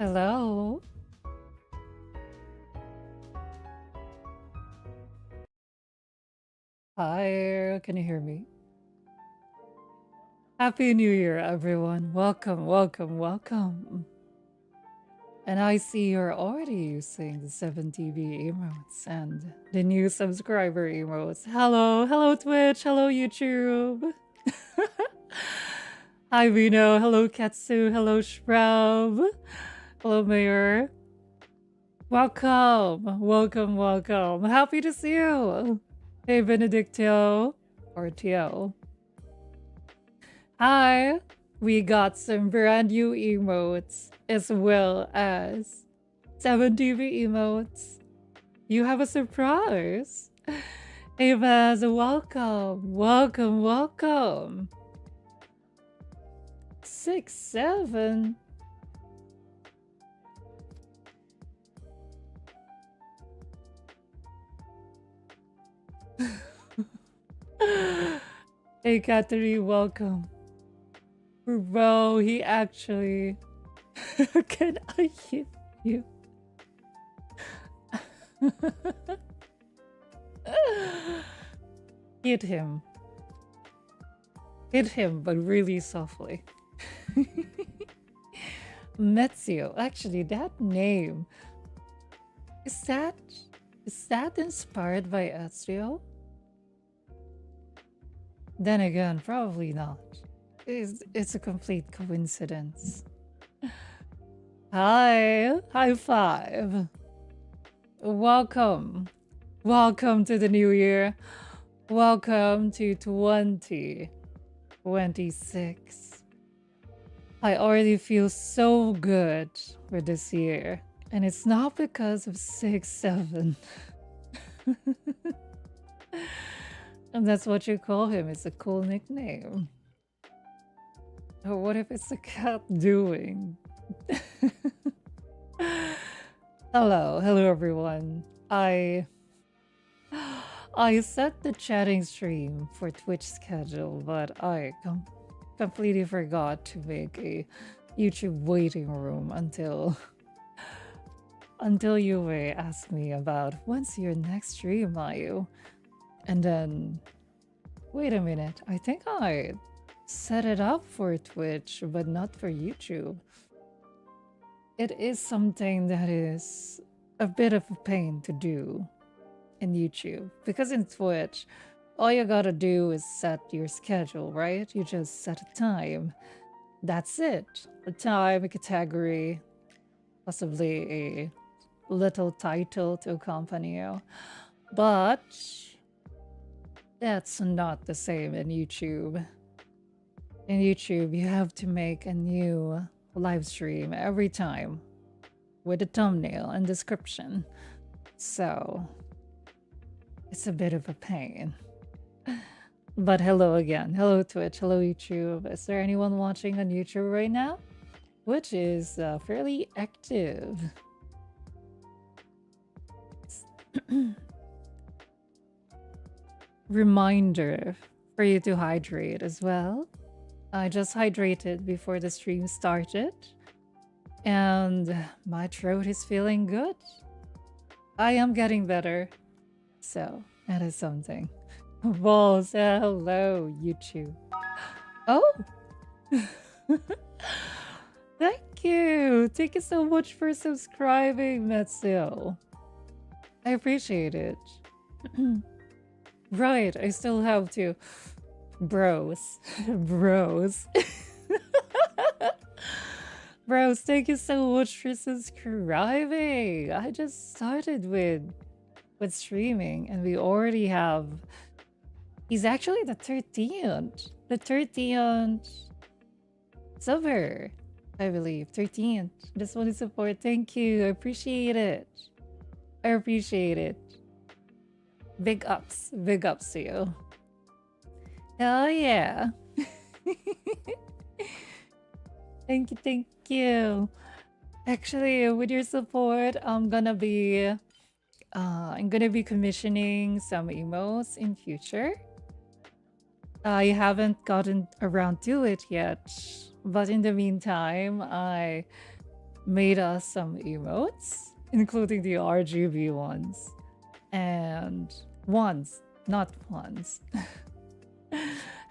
Hello. Hi, can you hear me? Happy New Year, everyone. Welcome, welcome, welcome. And I see you're already using the 7TV emotes and the new subscriber emotes. Hello, hello Twitch, hello YouTube. Hi Vino, hello Katsu, hello Shrub, hello Mayor. Welcome, welcome, welcome. Happy to see you. Hey Benedictio, or Tio. Hi! We got some brand new emotes as well as 7TV emotes. You have a surprise! Hey Vaz, welcome, welcome, welcome. 6, 7. Hey Catherine, welcome. Bro, he actually... Can I hit you? Hit him. Hit him, but really softly. Mezio. Actually, that name... Is that inspired by Ezio? Then again, probably not. It's a complete coincidence. Hi, high five. Welcome. Welcome to the new year. Welcome to 2026. I already feel so good for this year. And it's not because of 6, 7. And that's what you call him. It's a cool nickname. Or what if it's a cat doing? Hello everyone. I set the chatting stream for Twitch schedule, but I completely forgot to make a YouTube waiting room until you asked me about when's your next stream, Mayu? And then, wait a minute, I think I set it up for Twitch, but not for YouTube. It is something that is a bit of a pain to do in YouTube, because in Twitch, all you gotta do is set your schedule, right? You just set a time. That's it. A time, a category, possibly a little title to accompany you. But that's not the same in YouTube. In YouTube, you have to make a new live stream every time with a thumbnail and description. So it's a bit of a pain. But hello again. Hello Twitch. Hello YouTube. Is there anyone watching on YouTube right now? Which is fairly active. Reminder for you to hydrate as well. I just hydrated before the stream started, and my throat is feeling good. I am getting better, so that is something. Balls, hello YouTube. Oh! Thank you! Thank you so much for subscribing, Metsil. I appreciate it. Right, I still have to... Bros. Bros. Bros, thank you so much for subscribing. I just started with streaming and we already have... He's actually the 13th. The 13th subber, I believe. 13th. Just want to support. Thank you. I appreciate it. I appreciate it. Big ups. Big ups to you. Hell yeah. Thank you, thank you. Actually, with your support, I'm gonna be commissioning some emotes in future. I haven't gotten around to it yet, but in the meantime, I made us some emotes, including the RGB ones, and ones, not ones.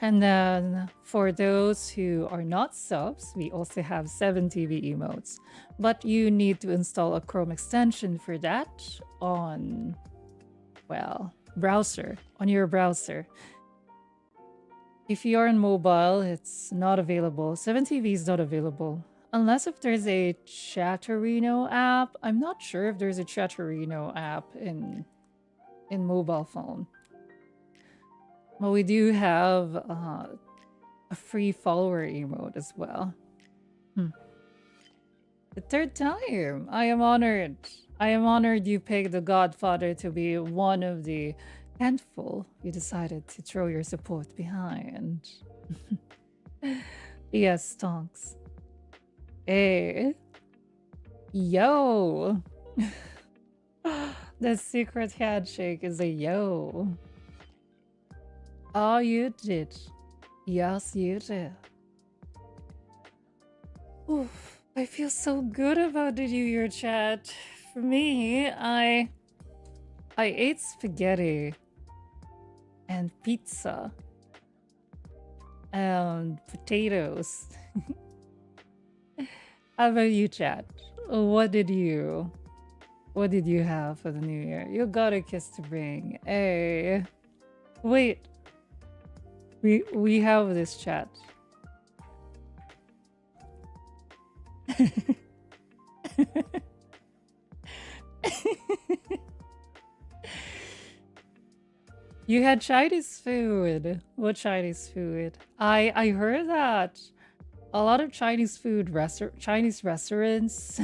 And then for those who are not subs, we also have 7TV emotes. But you need to install a Chrome extension for that on, well, browser, on your browser. If you're on mobile, it's not available. 7TV is not available. Unless if there's a Chatterino app. I'm not sure if there's a Chatterino app in mobile phone. But we do have a free follower emote as well. The third time. I am honored. I am honored you picked the Godfather to be one of the handful you decided to throw your support behind. Yes, Stonks. Hey. Yo. The secret handshake is a yo. Oh, you did. Yes, you did. Oof, I feel so good about the New Year chat. For me, I ate spaghetti and pizza and potatoes. How about you, chat? What did you have for the New Year? You got a kiss to bring. Hey, wait. We have this chat. You had Chinese food. What Chinese food? I heard that a lot of Chinese Chinese restaurants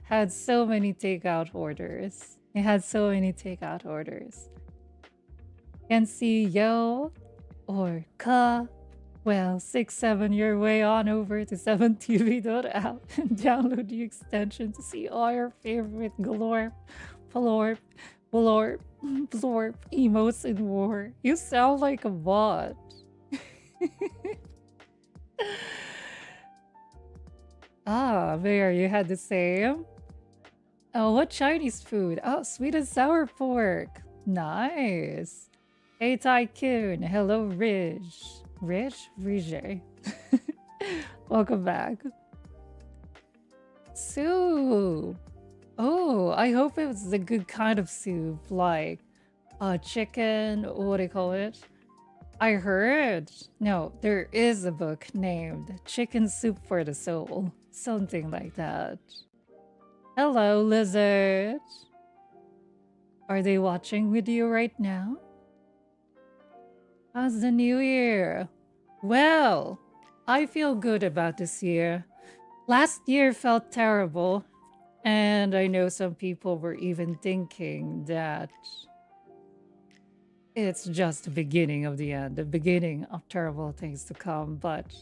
had so many takeout orders. It had so many takeout orders. Can see yo or ka. Well, 6-7 your way on over to 7tv.app and download the extension to see all your favorite glorp, plorp, blorp, blorp emotes in war. You sound like a bot. Ah, there, you had the same. Oh, what Chinese food? Oh, sweet and sour pork. Nice. Hey, Tycoon. Hello, Ridge. Ridge? Welcome back. Soup. Oh, I hope it was the good kind of soup, like chicken, what do you call it? I heard. No, there is a book named Chicken Soup for the Soul. Something like that. Hello, lizard. Are they watching with you right now? How's the new year? Well, I feel good about this year. Last year felt terrible, and I know some people were even thinking that it's just the beginning of the end, the beginning of terrible things to come. But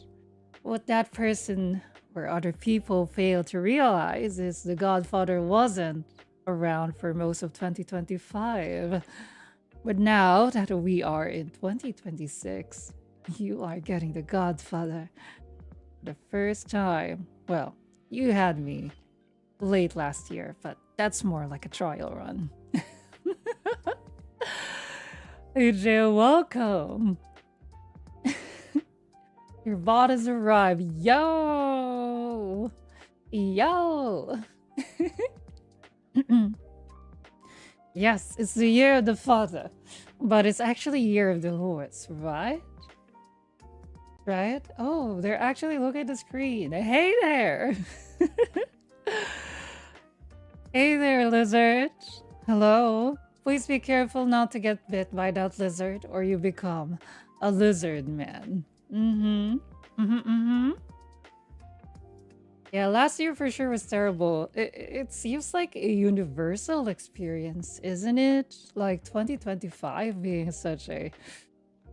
what that person or other people fail to realize is the Godfather wasn't around for most of 2025. But now that we are in 2026, you are getting the Godfather the first time. Well, you had me late last year, but that's more like a trial run. AJ, welcome. Your bot has arrived. Yo! Yo! Yes, it's the year of the father, but it's actually year of the horse, right? Right? Oh, they're actually looking at the screen. Hey there! Hey there, lizard. Hello. Please be careful not to get bit by that lizard or you become a lizard man. Yeah, last year for sure was terrible. It seems like a universal experience, isn't it? Like 2025 being such a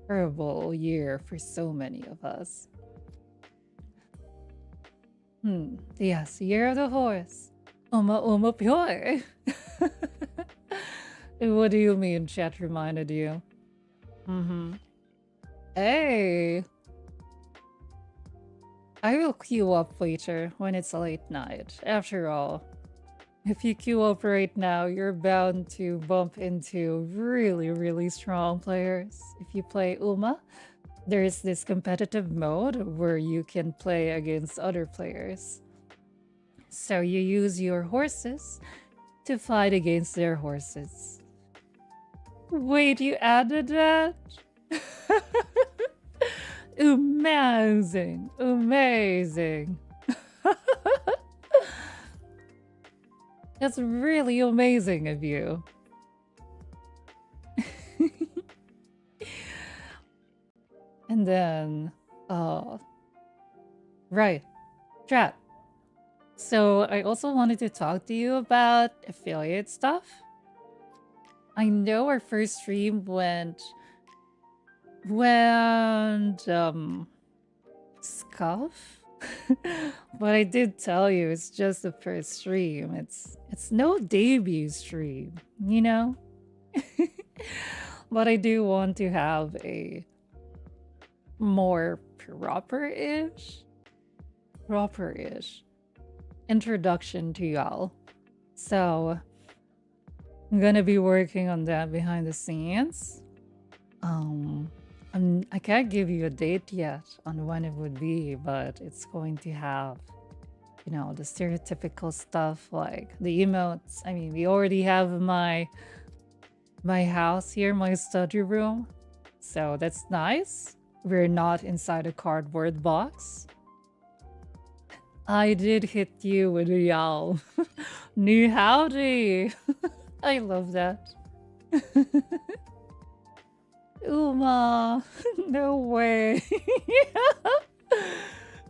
terrible year for so many of us. Yes, year of the horse. Pure. What do you mean chat reminded you? Hey. I will queue up later when it's a late night. After all, if you queue up right now, you're bound to bump into really, really strong players. If you play Uma, there's this competitive mode where you can play against other players. So you use your horses to fight against their horses. Wait, you added that? Amazing. Amazing. That's really amazing of you. And then Uh, right. Chat. So I also wanted to talk to you about affiliate stuff. I know our first stream went scuff. But I did tell you it's just the first stream. It's no debut stream, you know? But I do want to have a more proper-ish introduction to y'all. So I'm gonna be working on that behind the scenes. I can't give you a date yet on when it would be, but it's going to have, you know, the stereotypical stuff like the emotes. I mean, we already have my house here, my study room. So that's nice. We're not inside a cardboard box. I did hit you with a yowl. New howdy. I love that. Uma, no way.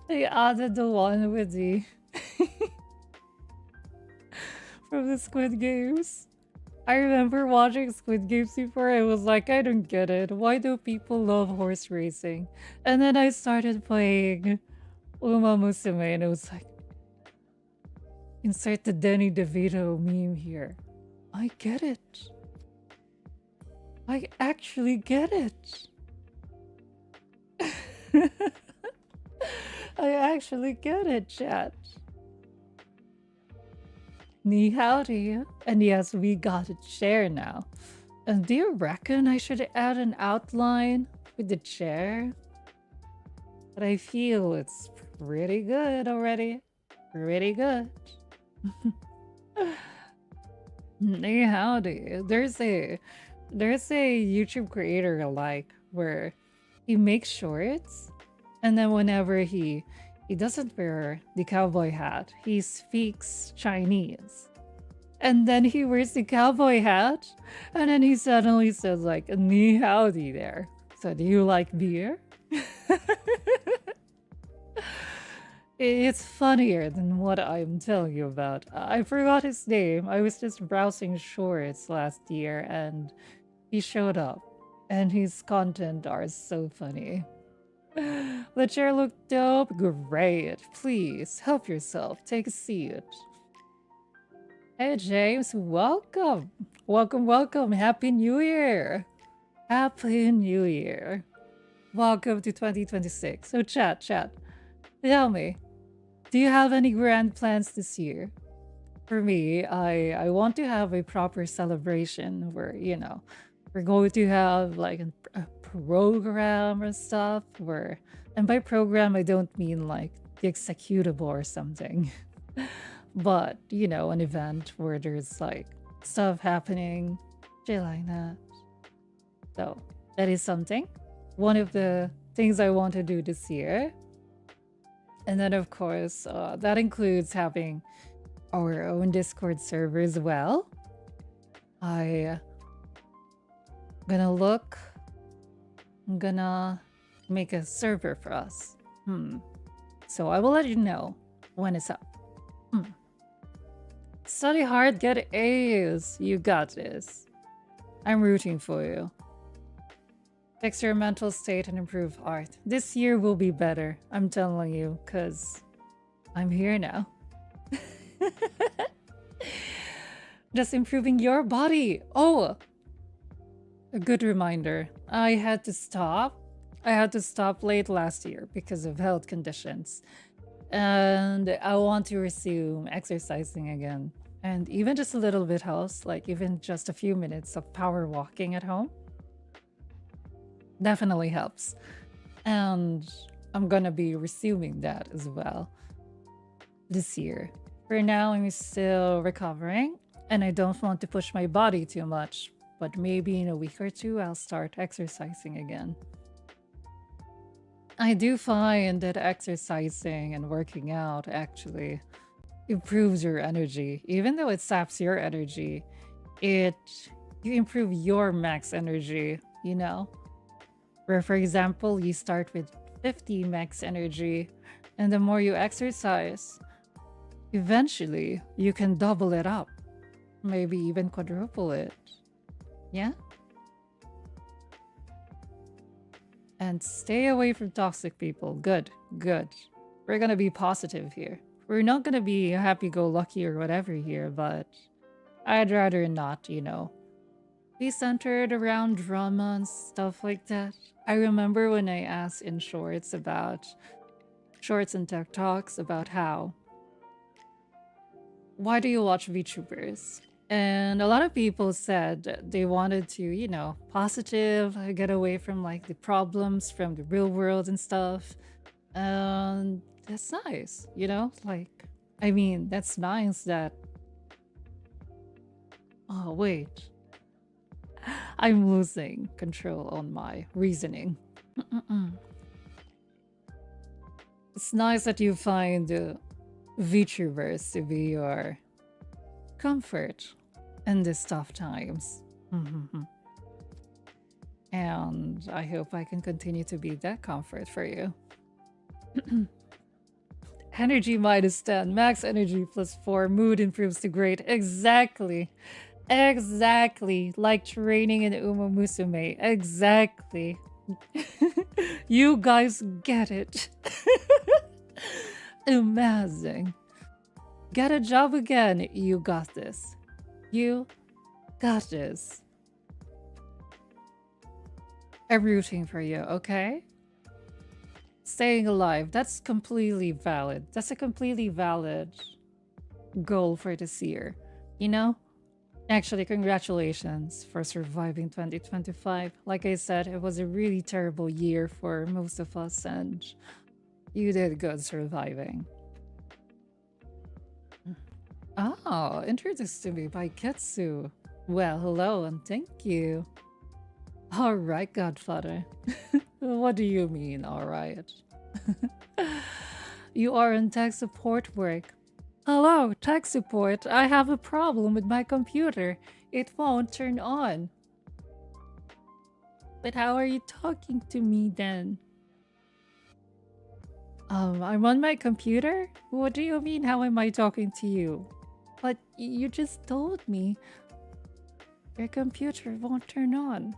They added the one with the from the Squid Games. I remember watching Squid Games before. I was like, I don't get it. Why do people love horse racing? And then I started playing Uma Musume, and it was like, insert the Danny DeVito meme here. I get it. I actually get it. I actually get it, chat. Ni howdy. And yes, we got a chair now. And do you reckon I should add an outline with the chair? But I feel it's pretty good already. Pretty good. Hey, howdy. There's a YouTube creator I like where he makes shorts, and then whenever he doesn't wear the cowboy hat, he speaks Chinese. And then he wears the cowboy hat, and then he suddenly says like, "Ni howdy there." So do you like beer? It's funnier than what I'm telling you about. I forgot his name. I was just browsing shorts last year and he showed up. And his content are so funny. The chair looked dope. Great. Please help yourself. Take a seat. Hey James, welcome. Welcome. Happy New Year. Happy New Year. Welcome to 2026. So chat. Tell me. Do you have any grand plans this year? For me, I want to have a proper celebration where, you know, we're going to have like a program or stuff where, and by program, I don't mean like the executable or something, but, you know, an event where there's like stuff happening, shit like that. So that is something. One of the things I want to do this year. And then, of course, that includes having our own Discord server as well. I'm gonna make a server for us. So I will let you know when it's up. Study hard, get A's. You got this. I'm rooting for you. Fix your mental state and improve art. This year will be better, I'm telling you, because I'm here now. Just improving your body. Oh, a good reminder. I had to stop late last year because of health conditions. And I want to resume exercising again. And even just a little bit helps, like even just a few minutes of power walking at home. Definitely helps. And I'm gonna be resuming that as well this year. For now, I'm still recovering and I don't want to push my body too much, but maybe in a week or two, I'll start exercising again. I do find that exercising and working out actually improves your energy. Even though it saps your energy, you improve your max energy, you know? Where, for example, you start with 50 max energy. And the more you exercise, eventually you can double it up. Maybe even quadruple it. Yeah? And stay away from toxic people. Good, good. We're gonna be positive here. We're not gonna be happy-go-lucky or whatever here, but I'd rather not, you know, be centered around drama and stuff like that. I remember when I asked in shorts and TikToks about how, why do you watch VTubers? And a lot of people said they wanted to, you know, positive, get away from like the problems from the real world and stuff. And that's nice, you know? Like, I mean, that's nice that. Oh, wait. I'm losing control on my reasoning. It's nice that you find VTubers to be your comfort in these tough times. And I hope I can continue to be that comfort for you. Energy -10, max energy +4, mood improves to great. Exactly. Exactly. Like training in Uma Musume. Exactly. You guys get it. Amazing. Get a job again. You got this. You got this. I'm rooting for you, okay? Staying alive, that's completely valid. That's a completely valid goal for this year, you know? Actually, congratulations for surviving 2025. Like I said, it was a really terrible year for most of us, and you did good surviving. Oh, introduced to me by Ketsu. Well, hello and thank you. Alright, Godfather. What do you mean, alright? You are in tech support work. Hello, tech support. I have a problem with my computer. It won't turn on. But how are you talking to me then? I'm on my computer? What do you mean, how am I talking to you? But you just told me your computer won't turn on.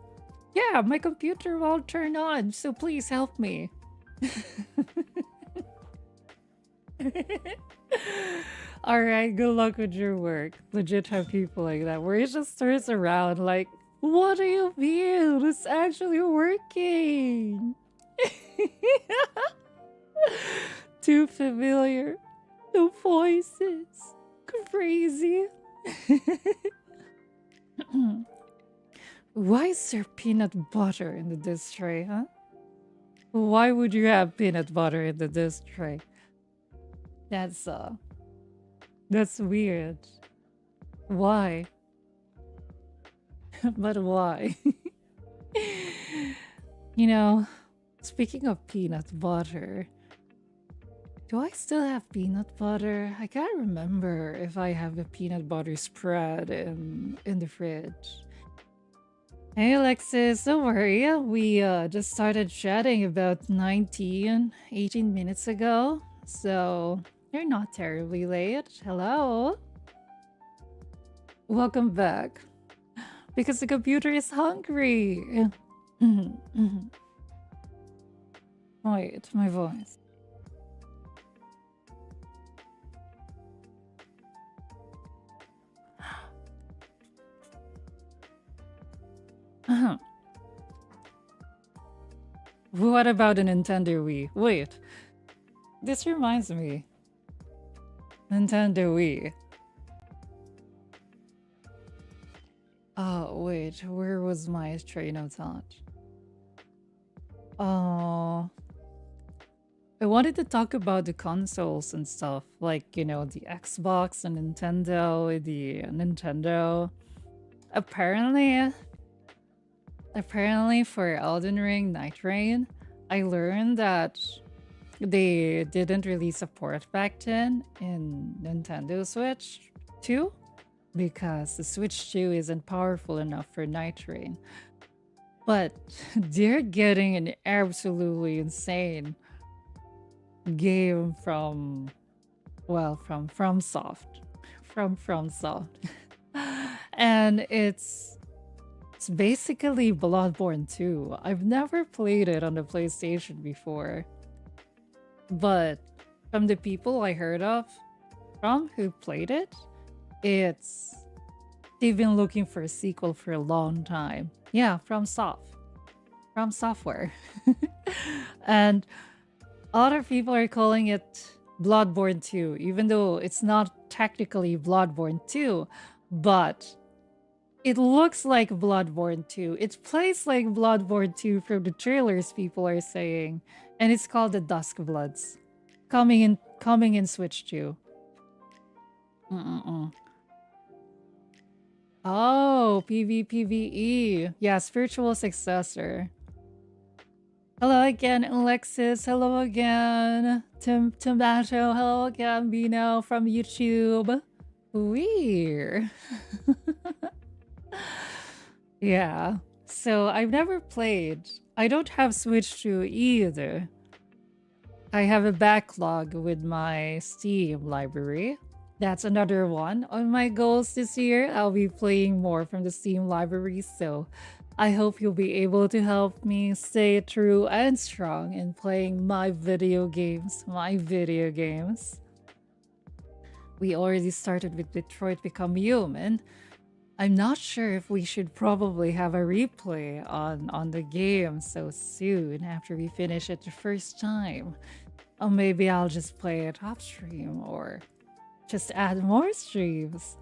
Yeah, my computer won't turn on, so please help me. Alright, good luck with your work. Legit have people like that where it just turns around like, what do you mean? It's actually working. Too familiar. The voices. Crazy. Why is there peanut butter in the dish tray, huh? Why would you have peanut butter in the dish tray? That's weird. Why? But why? You know, speaking of peanut butter, do I still have peanut butter? I can't remember if I have a peanut butter spread in the fridge. Hey Alexis, don't worry. We just started chatting about 18 minutes ago. So you're not terribly late. Hello. Welcome back. Because the computer is hungry. Wait, my voice. What about a Nintendo Wii? Wait, this reminds me. Nintendo Wii. Oh, wait, where was my train of thought? Oh, I wanted to talk about the consoles and stuff, like, you know, the Xbox and the Nintendo. Apparently for Elden Ring Night Rain, I learned that they didn't really support back then in Nintendo Switch 2 because the Switch 2 isn't powerful enough for Night Rain. But they're getting an absolutely insane game from, well, from Soft, from Soft, and it's basically Bloodborne 2. I've never played it on the PlayStation before, but from the people I heard of from who played it, it's they've been looking for a sequel for a long time. Yeah, from software. And other people are calling it Bloodborne 2, even though it's not technically Bloodborne 2, but it looks like Bloodborne 2. It plays like Bloodborne 2 from the trailers, people are saying. And it's called the Duskbloods. Coming in Switch 2. Mm-mm-mm. Oh, PvPvE. Yeah, spiritual successor. Hello again, Alexis. Hello again, Tomato. Hello again, Bino from YouTube. Weird. Yeah. So I've never played. I don't have Switch 2 either. I have a backlog with my Steam library. That's another one on my goals this year. I'll be playing more from the Steam library, so I hope you'll be able to help me stay true and strong in playing my video games. We already started with Detroit Become Human. I'm not sure if we should probably have a replay on the game so soon after we finish it the first time. Or maybe I'll just play it off stream or just add more streams.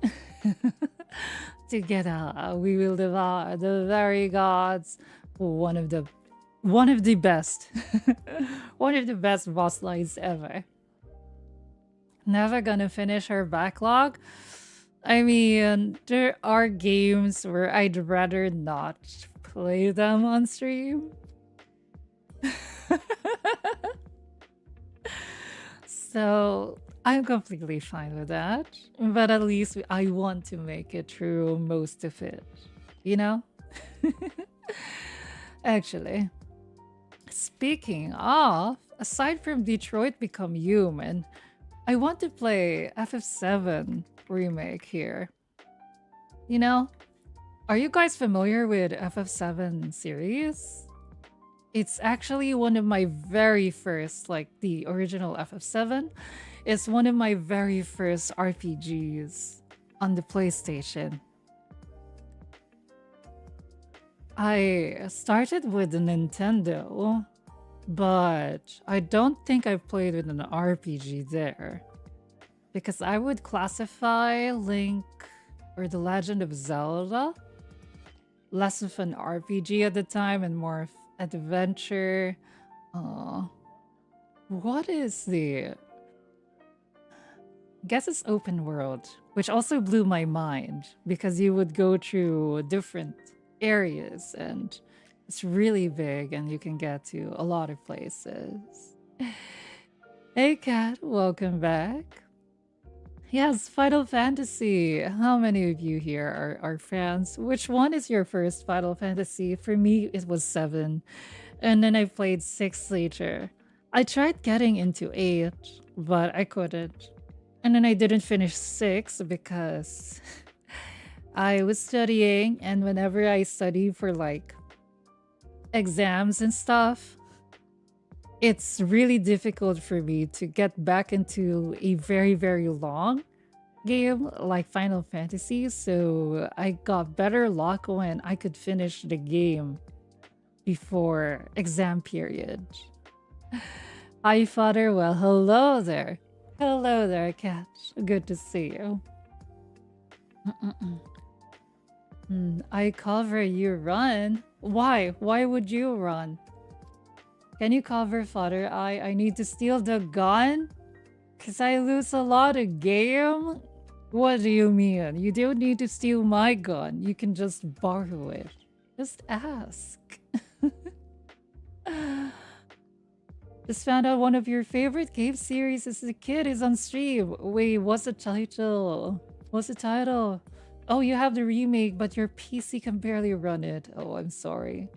Together we will devour the very gods. One of the best one of the best boss lines ever. Never gonna finish her backlog. I mean, there are games where I'd rather not play them on stream. So I'm completely fine with that. But at least I want to make it through most of it, you know? Actually, speaking of, aside from Detroit Become Human, I want to play FF7 remake here. You know, are you guys familiar with FF7 series? It's actually one of my very first, like the original FF7. It's one of my very first RPGs on the PlayStation. I started with the Nintendo, but I don't think I've played with an RPG there. Because I would classify Link or The Legend of Zelda less of an RPG at the time and more of adventure. What is the... I guess it's open world, which also blew my mind because you would go through different areas and it's really big and you can get to a lot of places. Hey Kat, welcome back. Yes, Final Fantasy. How many of you here are fans? Which one is your first Final Fantasy? For me, it was 7. And then I played 6 later. I tried getting into 8, but I couldn't. And then I didn't finish 6 because I was studying. And whenever I study for like exams and stuff, it's really difficult for me to get back into a very, very long game like Final Fantasy. So I got better luck when I could finish the game before exam period. Hi, Father. Well, hello there. Hello there, Cat. Good to see you. I cover, you run. Why? Why would you run? Can you cover, Father? I need to steal the gun? Because I lose a lot of game? What do you mean? You don't need to steal my gun. You can just borrow it. Just ask. Just found out one of your favorite game series as a kid is on stream. Wait, what's the title? What's the title? Oh, you have the remake, but your PC can barely run it. Oh, I'm sorry.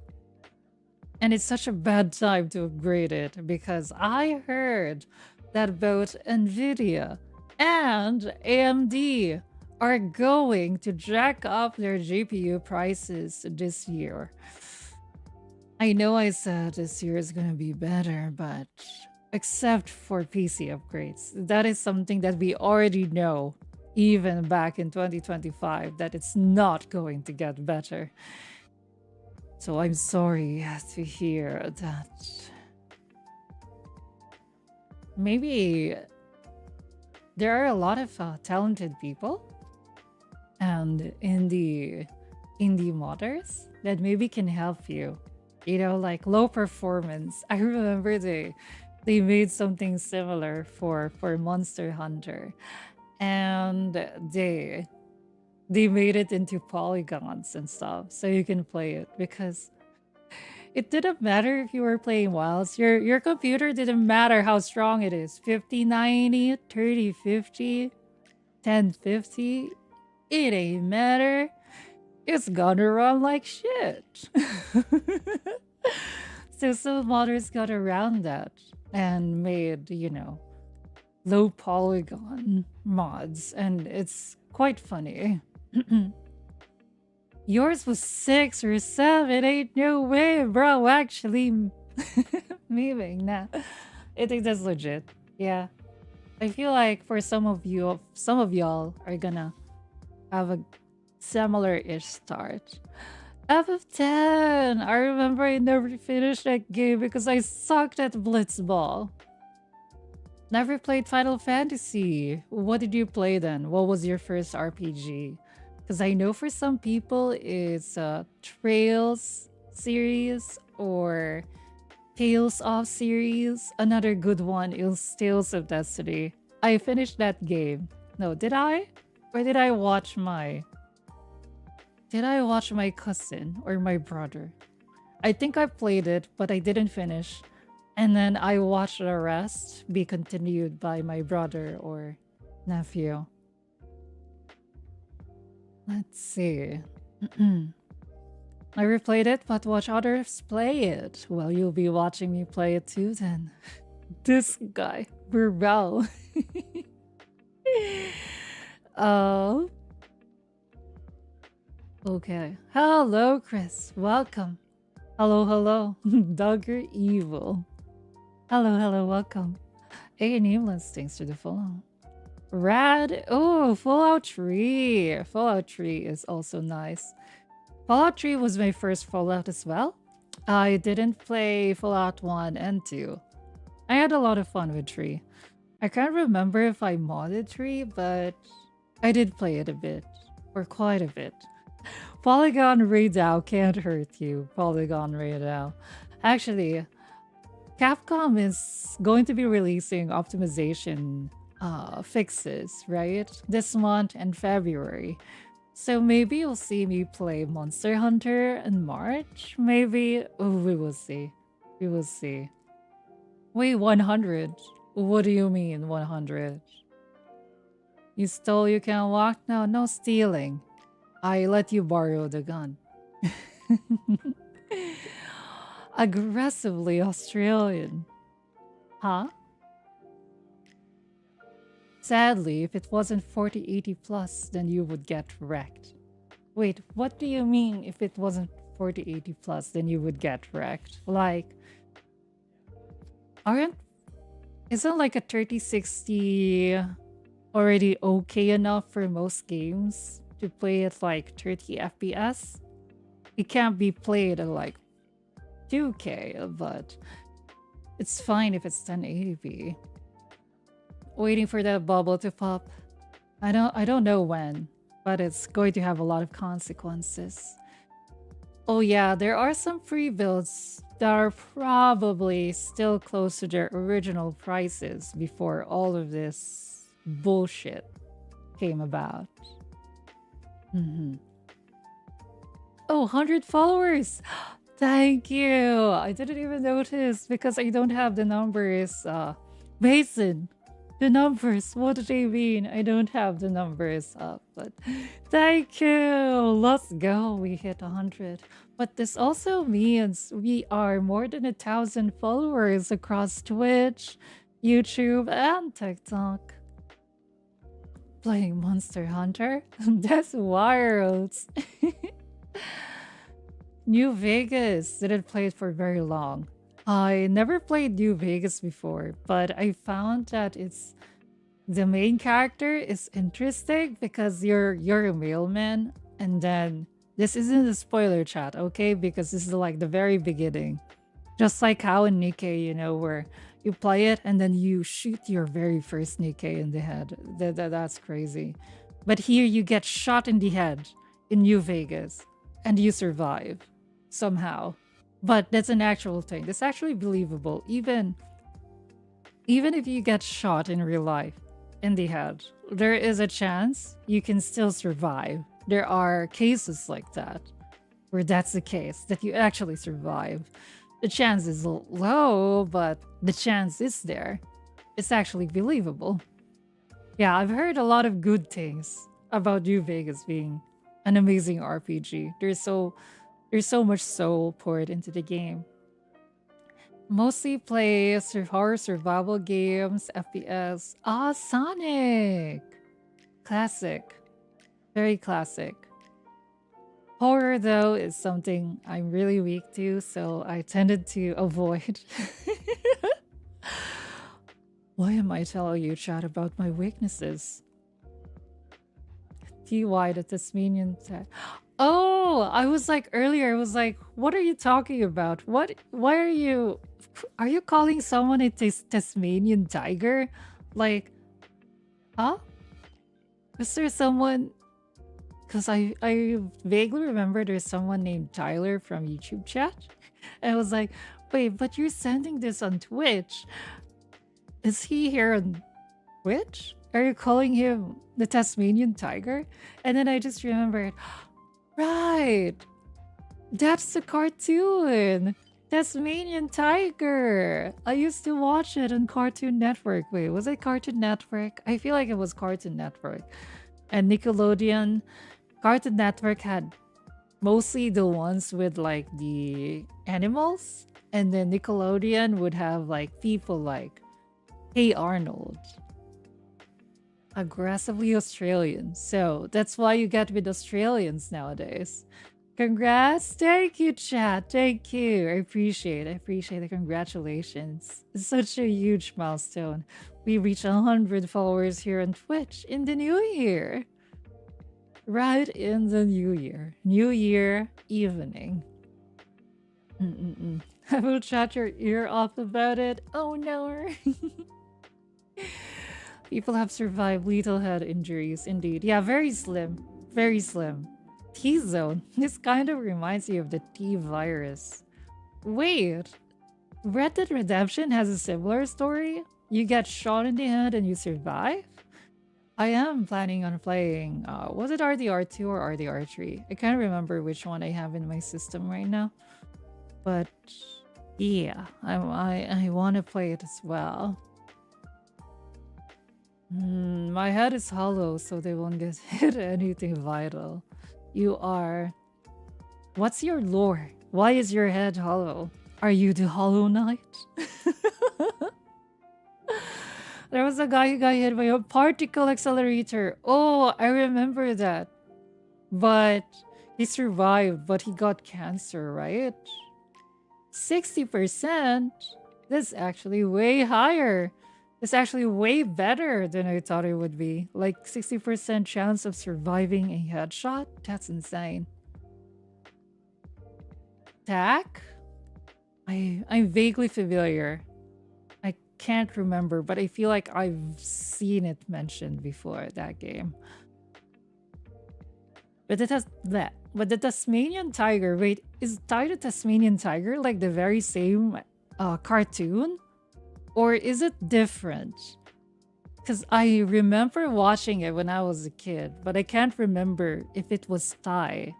And it's such a bad time to upgrade it because I heard that both Nvidia and AMD are going to jack up their GPU prices this year. I know I said this year is going to be better, but except for PC upgrades, that is something that we already know, even back in 2025, that it's not going to get better. So I'm sorry to hear that. Maybe there are a lot of talented people and indie modders that maybe can help you. You know, like low performance. I remember they made something similar for Monster Hunter, and they made it into polygons and stuff so you can play it because it didn't matter if you were playing wilds. Your computer didn't matter how strong it is. 5090, 3050, 1050. It ain't matter. It's gonna run like shit. So some modders got around that and made, you know, low polygon mods, and it's quite funny. Yours was 6 or 7. Ain't no way, bro. Actually, memeing. Nah, I think that's legit. Yeah, I feel like for some of y'all are gonna have a similar-ish start. F of 10. I remember I never finished that game because I sucked at Blitzball. Never played Final Fantasy. What did you play then? What was your first RPG? Because I know for some people it's Trails series or Tales of series. Another good one is Tales of Destiny. I finished that game. No, did I? Or did I watch my cousin or my brother? I think I played it, but I didn't finish. And then I watched the rest be continued by my brother or nephew. Let's see. I replayed it, but watch others play it. Well, you'll be watching me play it too then. This guy, Burrell. Oh. Okay. Hello, Chris. Welcome. Hello, hello. Dogger Evil. Hello, hello, welcome. A nameless, thanks for the follow. Rad. Oh, Fallout 3. Fallout 3 is also nice. Fallout 3 was my first Fallout as well. I didn't play Fallout 1 and 2. I had a lot of fun with 3. I can't remember if I modded 3, but I did play it a bit. Or quite a bit. Polygon Radau can't hurt you. Polygon Radau. Actually, Capcom is going to be releasing optimization fixes, right? This month and February. So maybe you'll see me play Monster Hunter in March. Maybe. Oh, we will see. We will see. Wait, 100? What do you mean 100? You stole, you can't walk? No, no stealing. I let you borrow the gun. Aggressively Australian. Huh? Sadly, if it wasn't 4080 plus, then you would get wrecked. Wait, what do you mean if it wasn't 4080 plus, then you would get wrecked? Like, isn't like a 3060 already okay enough for most games to play at like 30 FPS? It can't be played at like 2K, but it's fine if it's 1080p. Waiting for that bubble to pop. I don't know when, but it's going to have a lot of consequences. Oh yeah, there are some free builds that are probably still close to their original prices before all of this bullshit came about. Oh, 100 followers! Thank you! I didn't even notice because I don't have the numbers. Mason, The numbers, what do they mean? I don't have the numbers up, but thank you. Let's go. We hit 100. But this also means we are more than 1,000 followers across Twitch, YouTube, and TikTok. Playing Monster Hunter? That's wild. New Vegas. Didn't play it for very long. I never played New Vegas before, but I found that it's the main character is interesting because you're a mailman, and then this isn't a spoiler chat, okay? Because this is like the very beginning. Just like how in Nikkei, where you play it and then you shoot your very first Nikkei in the head. That's crazy. But here you get shot in the head in New Vegas and you survive somehow. But that's an actual thing. That's actually believable. Even if you get shot in real life in the head, there is a chance you can still survive. There are cases like that where that's the case, that you actually survive. The chance is low, but the chance is there. It's actually believable. Yeah, I've heard a lot of good things about New Vegas being an amazing RPG. There's so much soul poured into the game. Mostly play horror survival games, FPS. Ah, Sonic! Classic. Very classic. Horror, though, is something I'm really weak to, so I tended to avoid. Why am I telling you, chat, about my weaknesses? TY, the Tasmanian tag. Oh, I was like earlier, I was like, what are you talking about? Why are you calling someone a Tasmanian tiger? Like, huh? Was there someone? Because I vaguely remember there's someone named Tyler from YouTube chat. And I was like, wait, but you're sending this on Twitch. Is he here on Twitch? Are you calling him the Tasmanian tiger? And then I just remembered, right, that's the cartoon. Tasmanian tiger. I used to watch it on Cartoon Network. Wait, was it Cartoon Network? I feel like it was Cartoon Network. And Nickelodeon. Cartoon Network had mostly the ones with like the animals, and then Nickelodeon would have like people like Hey Arnold. Aggressively Australian. So that's why you get with Australians nowadays. Congrats. Thank you, chat. Thank you. I appreciate the congratulations. It's such a huge milestone. We reached 100 followers here on Twitch in the new year. Right in the new year. New year evening. I will chat your ear off about it. Oh no. People have survived lethal head injuries, indeed. Yeah, very slim. Very slim. T-zone. This kind of reminds me of the T-virus. Wait. Red Dead Redemption has a similar story? You get shot in the head and you survive? I am planning on playing, was it RDR2 or RDR3? I can't remember which one I have in my system right now. But yeah, I want to play it as well. My head is hollow, so they won't get hit anything vital. You are... What's your lore? Why is your head hollow? Are you the Hollow Knight? There was a guy who got hit by a particle accelerator. Oh, I remember that. But he survived, but he got cancer, right? 60%? That's actually way higher. It's actually way better than I thought it would be. Like 60% chance of surviving a headshot? That's insane. Tack? I'm vaguely familiar. I can't remember, but I feel like I've seen it mentioned before, that game. But it has that. But the Tasmanian tiger, wait, is the Tasmanian tiger like the very same cartoon? Or is it different? Because I remember watching it when I was a kid, but I can't remember if it was Thai.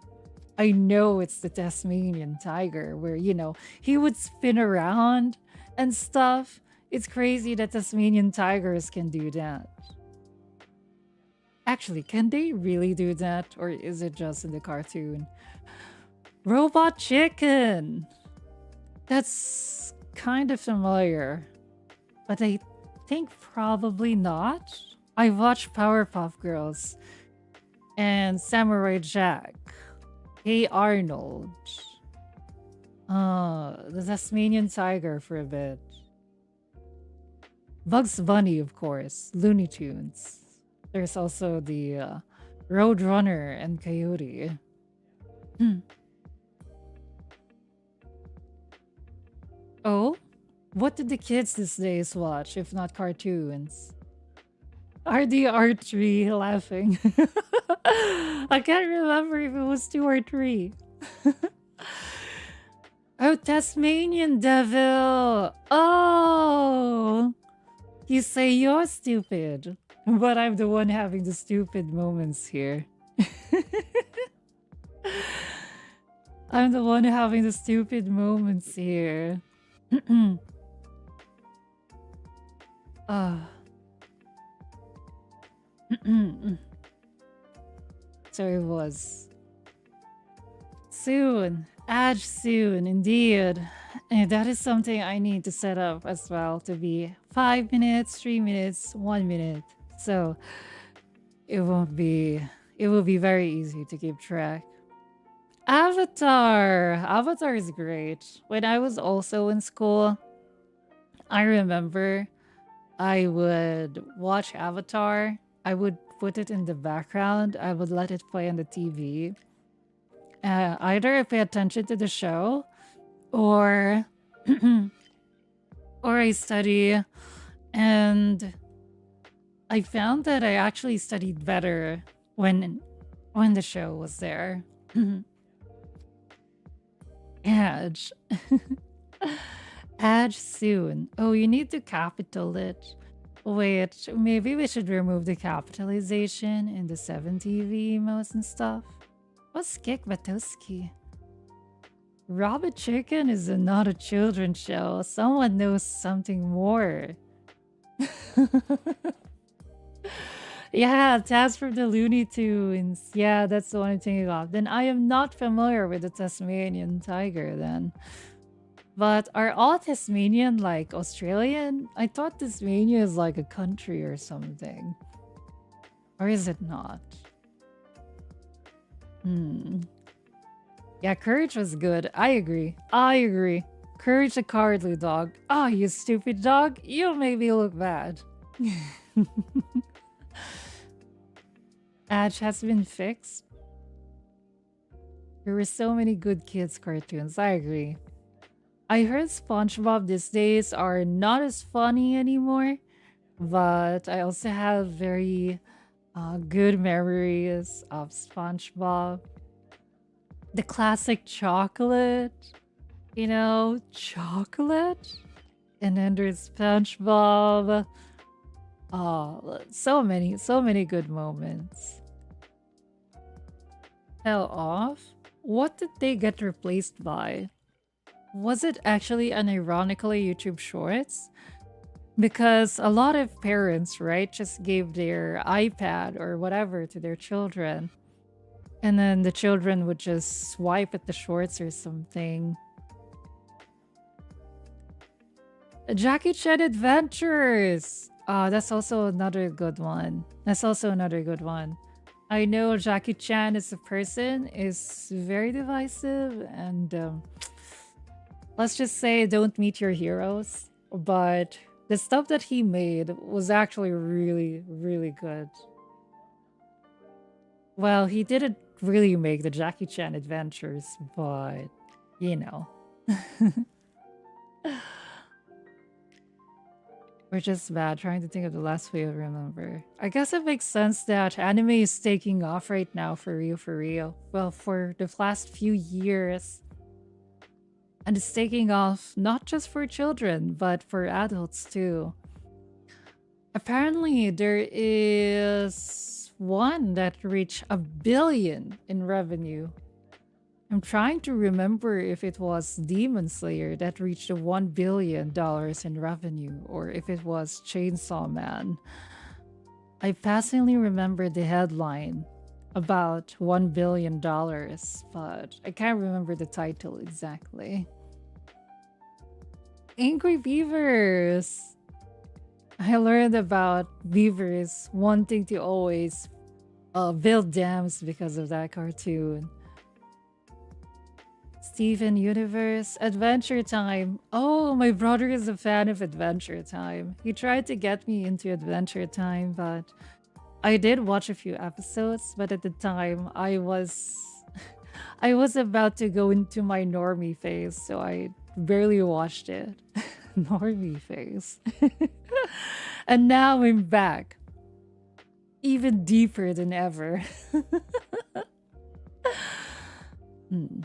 I know it's the Tasmanian tiger where, you know, he would spin around and stuff. It's crazy that Tasmanian tigers can do that. Actually, can they really do that? Or is it just in the cartoon? Robot chicken! That's kind of familiar. But I think probably not. I watched Powerpuff Girls and Samurai Jack. Hey Arnold. The Tasmanian tiger for a bit. Bugs Bunny, of course. Looney Tunes. There's also the Roadrunner and Coyote. Hmm. Oh? What did the kids these days watch, if not cartoons? RDR3 laughing. I can't remember if it was 2 or 3. Oh, Tasmanian Devil! Oh! You say you're stupid, but I'm the one having the stupid moments here. I'm the one having the stupid moments here. So it was soon. Edge soon, indeed. And that is something I need to set up as well to be 5 minutes, 3 minutes, 1 minute. So it will be very easy to keep track. Avatar. Avatar is great. When I was also in school, I remember I would watch Avatar. I would put it in the background. I would let it play on the TV. Either I pay attention to the show or or I study, and I found that I actually studied better when the show was there. Edge. Edge soon. Oh, you need to capital it. Wait, maybe we should remove the capitalization in the 7TV emotes and stuff. What's Kick Batoski? Robot Chicken is not a children's show. Someone knows something more. Yeah, Taz from the Looney Tunes. Yeah, that's the one I'm thinking of. Then I am not familiar with the Tasmanian tiger then. But are all Tasmanian like Australian? I thought Tasmania is like a country or something. Or is it not? Yeah, Courage was good. I agree. Courage the cowardly dog. Oh, you stupid dog. You made me look bad. Edge has been fixed. There were so many good kids cartoons. I agree. I heard SpongeBob these days are not as funny anymore, but I also have very good memories of SpongeBob. The classic chocolate, chocolate. And then there's SpongeBob. Oh, so many good moments. Fell off? What did they get replaced by? Was it actually an ironically YouTube Shorts? Because a lot of parents, right, just gave their iPad or whatever to their children. And then the children would just swipe at the shorts or something. Jackie Chan Adventures! That's also another good one. I know Jackie Chan as a person is very divisive and let's just say don't meet your heroes. But the stuff that he made was actually really, really good. Well, he didn't really make the Jackie Chan Adventures, but We're just bad trying to think of the last way I remember. I guess it makes sense that anime is taking off right now for real. Well, for the last few years. And it's taking off not just for children, but for adults too. Apparently, there is one that reached 1 billion in revenue. I'm trying to remember if it was Demon Slayer that reached the $1 billion in revenue or if it was Chainsaw Man. I passingly remember the headline about $1 billion, but I can't remember the title exactly. Angry Beavers! I learned about beavers wanting to always build dams because of that cartoon. Steven Universe, Adventure Time. Oh, my brother is a fan of Adventure Time. He tried to get me into Adventure Time, but I did watch a few episodes, but at the time I was I was about to go into my normie phase, so I barely watched it. Normie phase. And now I'm back. Even deeper than ever. Hmm.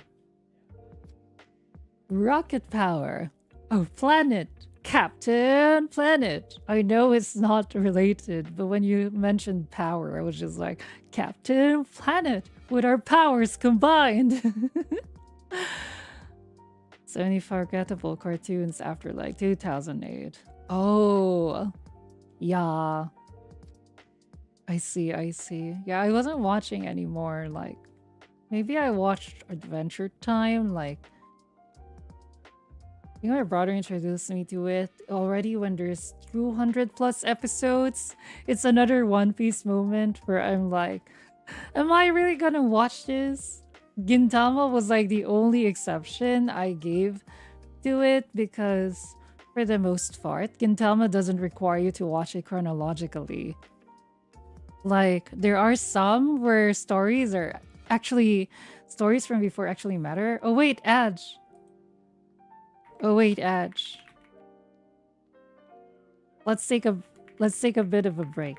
Rocket power. Oh, planet. Captain Planet. I know it's not related, but when you mentioned power, I was just like, Captain Planet with our powers combined. So many forgettable cartoons after like 2008. Oh, yeah. I see, I see. Yeah, I wasn't watching anymore. Like, maybe I watched Adventure Time. Like, I think my brother introduced me to it already when there's 200 plus episodes. It's another One Piece moment where I'm like, am I really gonna watch this? Gintama was like the only exception I gave to it because, for the most part, Gintama doesn't require you to watch it chronologically. Like, there are some where stories are actually stories from before actually matter. Oh wait, Edge. Oh wait, Edge. Let's take a bit of a break.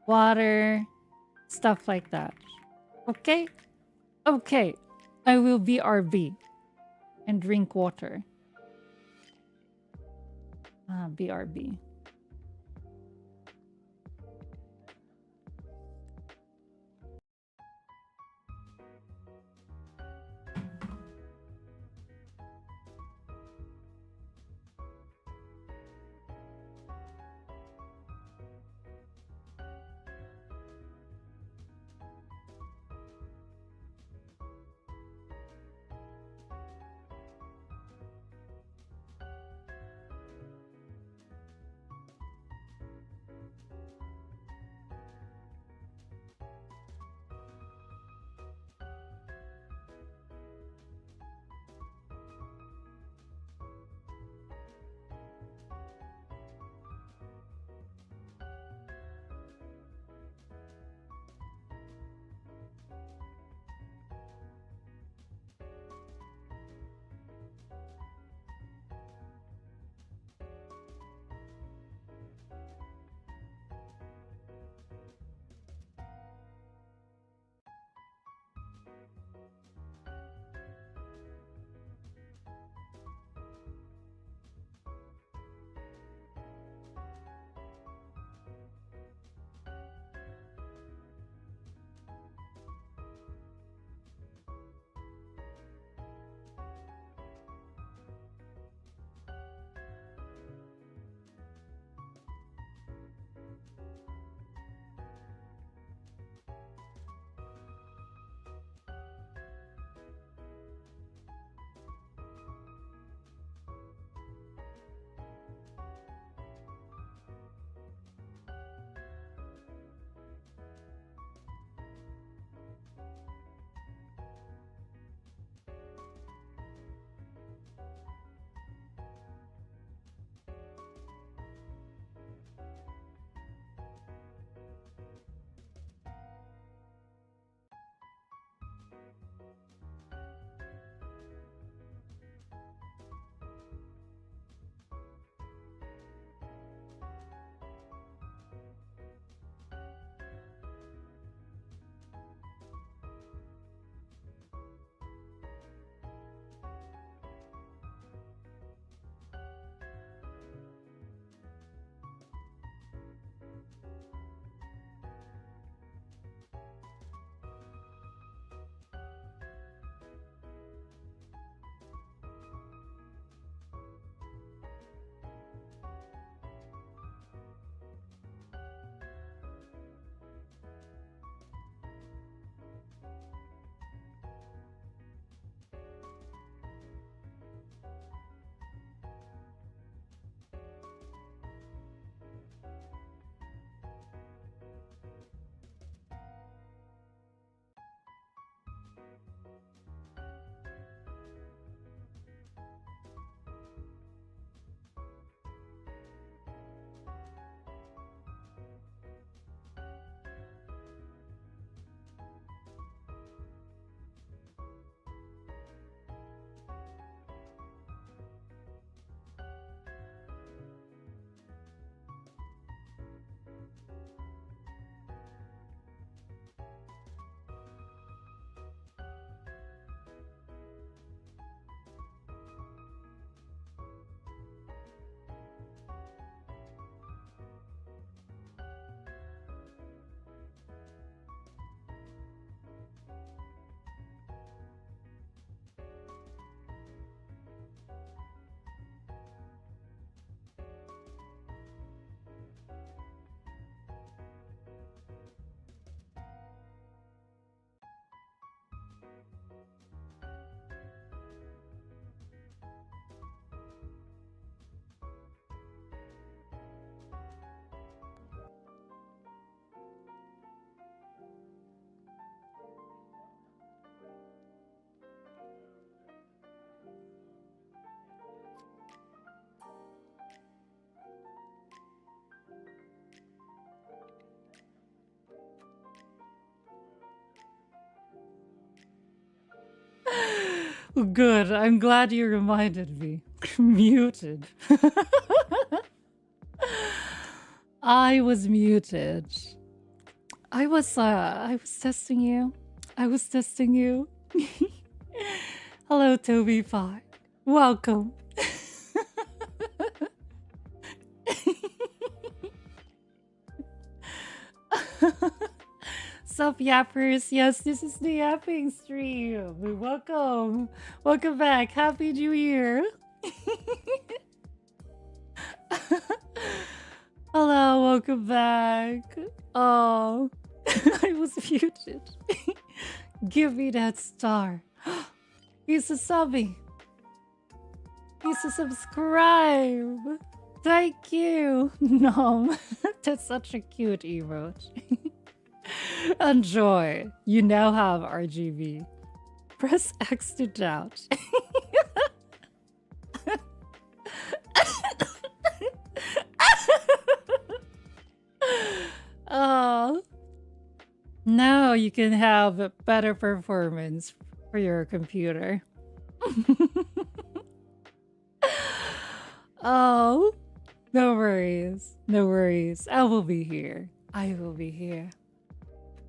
Water, stuff like that. Okay? Okay. I will be RB and drink water. BRB. Good. I'm glad you reminded me. Muted. I was muted. I was testing you. I was testing you. Hello, Toby Pie. Welcome. Sup, yappers? Yes, this is the yapping stream. Welcome. Welcome back. Happy New Year. Hello, welcome back. Oh, I was muted. Give me that star. He's a subby. He's a subscribe. Thank you. No, that's such a cute emote. Enjoy. You now have RGB. Press X to doubt. Oh, now you can have a better performance for your computer. Oh, no worries. No worries. I will be here. I will be here.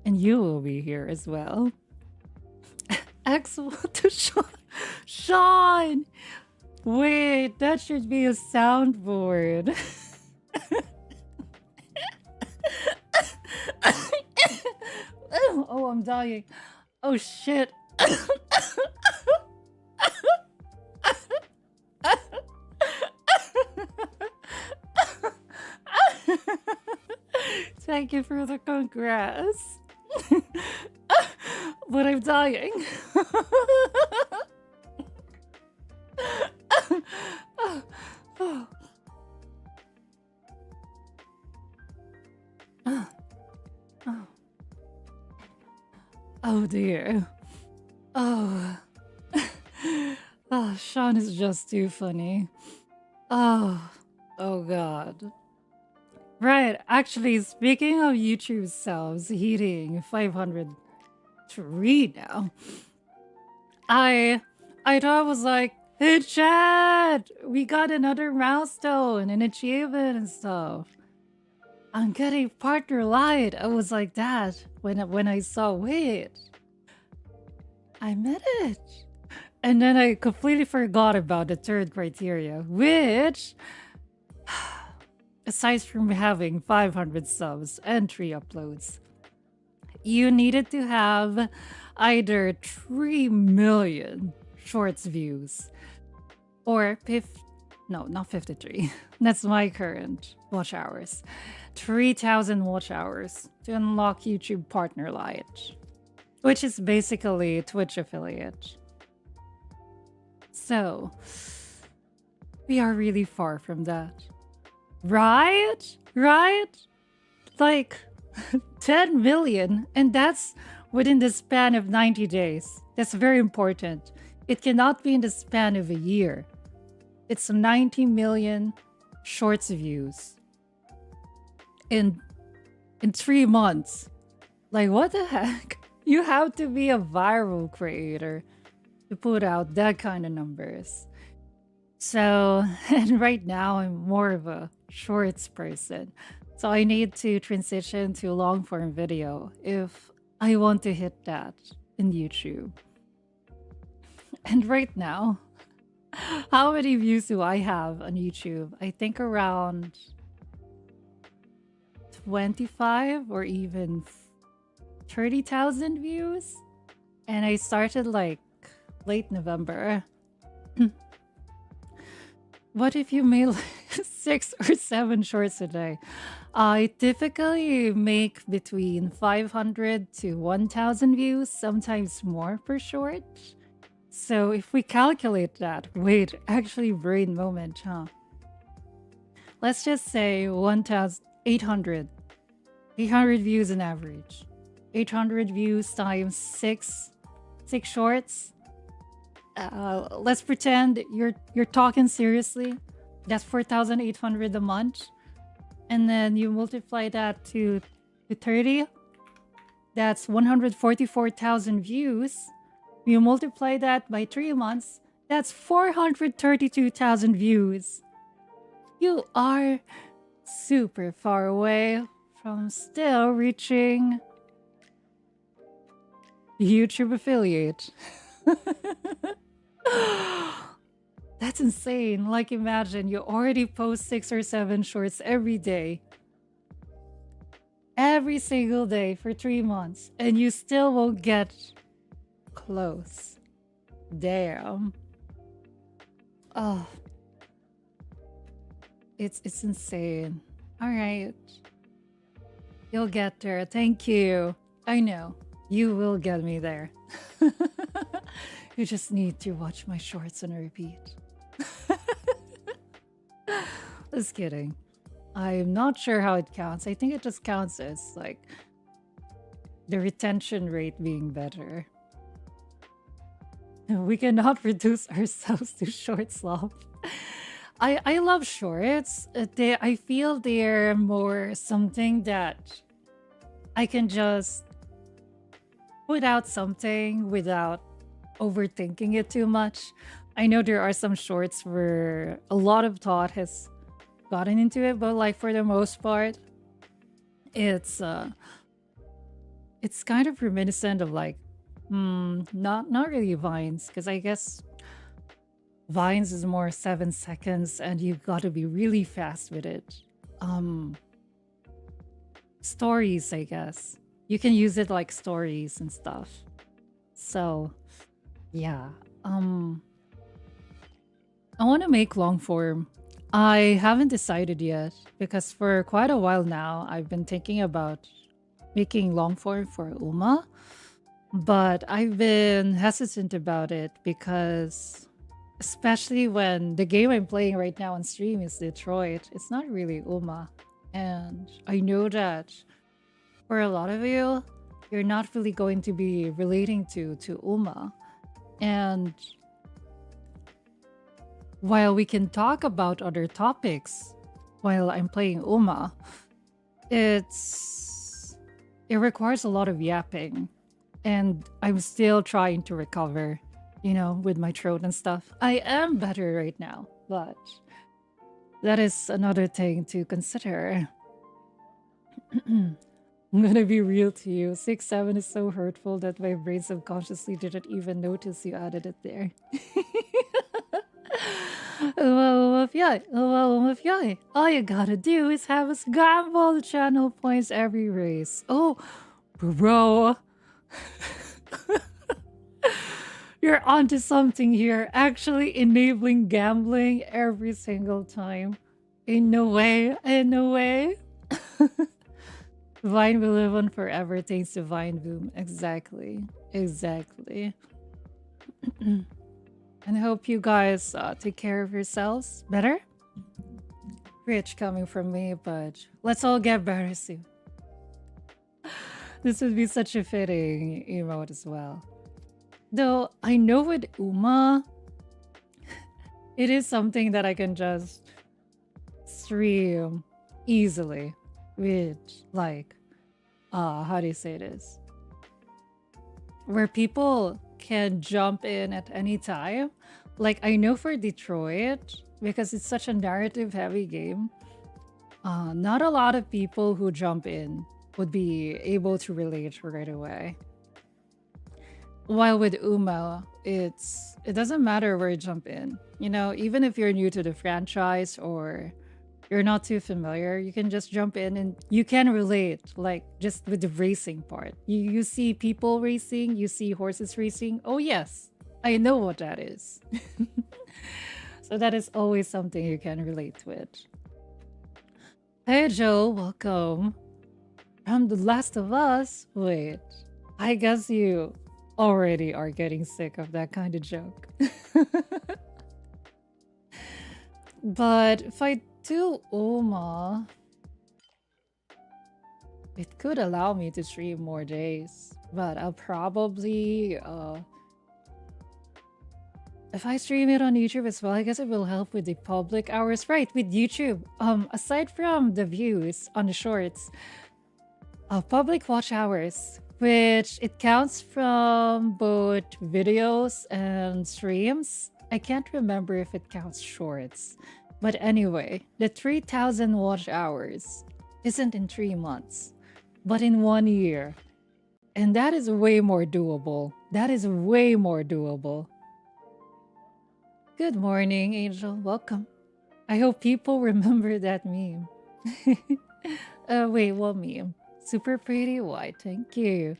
And you will be here as well. Excellent to Sean. Sean! Wait, that should be a soundboard. Oh, I'm dying. Oh, shit. Thank you for the congrats. But I'm dying. Oh dear. Oh. Oh, Sean is just too funny. Oh. Oh god. Right, actually, speaking of YouTube subs hitting 503 now, I thought I was like, hey chat, we got another milestone and achievement and stuff. I'm getting partner light. I was like that when I saw, wait, I met it. And then I completely forgot about the third criteria, which, aside from having 500 subs and 3 uploads, you needed to have either 3 million shorts views or no, not 53. That's my current watch hours. 3,000 watch hours to unlock YouTube Partner Lite, which is basically Twitch affiliate. So, we are really far from that. Right? Right? Like 10 million, and that's within the span of 90 days. That's very important. It cannot be in the span of a year. It's 90 million shorts views in 3 months. Like, what the heck? You have to be a viral creator to put out that kind of numbers. So, and right now I'm more of a shorts person. So I need to transition to long form video if I want to hit that in YouTube. And right now, how many views do I have on YouTube? I think around 25 or even 30,000 views. And I started like late November. What if you made like 6 or 7 shorts a day? I typically make between 500 to 1,000 views, sometimes more per short. So if we calculate that, wait, actually brain moment, huh? Let's just say 1,800. 800 views on average. 800 views times 6 shorts. Let's pretend you're talking seriously. That's 4,800 a month. And then you multiply that to 30. That's 144,000 views. You multiply that by 3 months, that's 432,000 views. You are super far away from still reaching YouTube affiliate. That's insane. Like, imagine you already post 6 or 7 shorts every day. Every single day for 3 months. And you still won't get close. Damn. Oh. It's insane. Alright. You'll get there. Thank you. I know. You will get me there. You just need to watch my shorts on repeat. Just kidding. I'm not sure how it counts. I think it just counts as like the retention rate being better. We cannot reduce ourselves to short slop. I love shorts. I feel they're more something that I can just put out something without overthinking it too much. I know there are some shorts where a lot of thought has gotten into it, but like for the most part, it's kind of reminiscent of like not really Vines, because I guess Vines is more 7 seconds and you've got to be really fast with it. Stories, I guess. You can use it like stories and stuff. So, yeah. I want to make long form. I haven't decided yet because for quite a while now, I've been thinking about making long form for Uma, but I've been hesitant about it because especially when the game I'm playing right now on stream is Detroit, it's not really Uma. And I know that for a lot of you, you're not really going to be relating to Uma. And while we can talk about other topics while I'm playing Uma, it requires a lot of yapping. And I'm still trying to recover, with my throat and stuff. I am better right now, but that is another thing to consider. I'm gonna be real to you. 6-7 is so hurtful that my brain subconsciously didn't even notice you added it there. All you gotta do is have us gamble the channel points every race. Oh, bro. You're onto something here. Actually enabling gambling every single time. In no way. Vine will live on forever thanks to Vine Boom. Exactly. And I hope you guys take care of yourselves better. Rich coming from me, but let's all get better soon. This would be such a fitting emote as well. Though I know with Uma, it is something that I can just stream easily with like, how do you say this? Where people can jump in at any time. Like I know for Detroit, because it's such a narrative heavy game, not a lot of people who jump in would be able to relate right away. While with Uma, it doesn't matter where you jump in. Even if you're new to the franchise or you're not too familiar, you can just jump in and you can relate, like just with the racing part. You see people racing, you see horses racing. Oh yes, I know what that is. So that is always something you can relate with. Hey Joe, welcome. From The Last of Us. Wait, I guess you already are getting sick of that kind of joke. But if I do Uma, it could allow me to stream more days. But I'll probably if I stream it on YouTube as well, I guess it will help with the public hours. Right, with YouTube, aside from the views on the shorts, public watch hours which it counts from both videos and streams. I can't remember if it counts shorts. But anyway, the 3,000 watch hours isn't in 3 months, but in 1 year. And that is way more doable. That is way more doable. Good morning, Angel. Welcome. I hope people remember that meme. Wait, what meme? Super pretty white, thank you.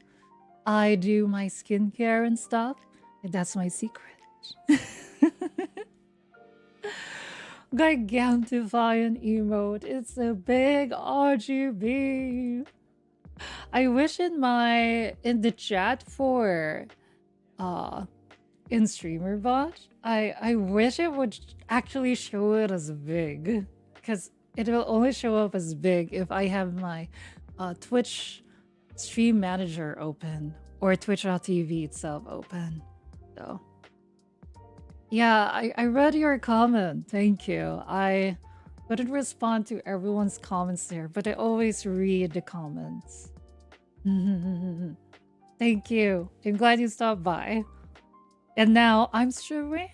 I do my skincare and stuff, and that's my secret. Gigantifying emote. It's a big RGB. I wish in the chat for in streamer bot, I wish it would actually show it as big, because it will only show up as big if I have my Twitch stream manager open or twitch.tv itself open. So yeah, I read your comment. Thank you. I couldn't respond to everyone's comments there, but I always read the comments. Thank you. I'm glad you stopped by. And now I'm streaming.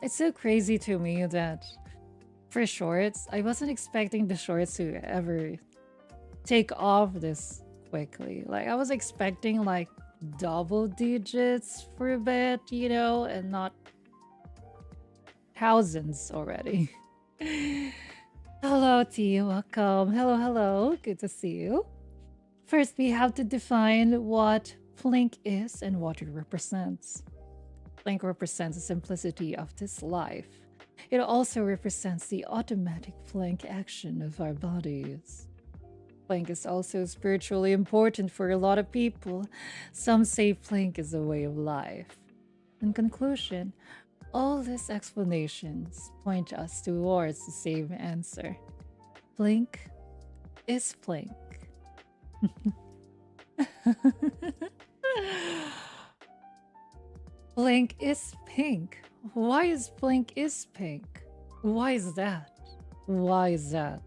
It's so crazy to me that for shorts, I wasn't expecting the shorts to ever take off this quickly. Like, I was expecting like double digits for a bit, you know, and not thousands already. Hello, T. Welcome. Hello, hello. Good to see you. First, we have to define what Flink is and what it represents. Flink represents the simplicity of this life. It also represents the automatic Flink action of our bodies. Flink is also spiritually important for a lot of people. Some say Flink is a way of life. In conclusion, all these explanations point us towards the same answer. Flink is Flink. Flink is pink. Why is Flink is pink? Why is that? Why is that?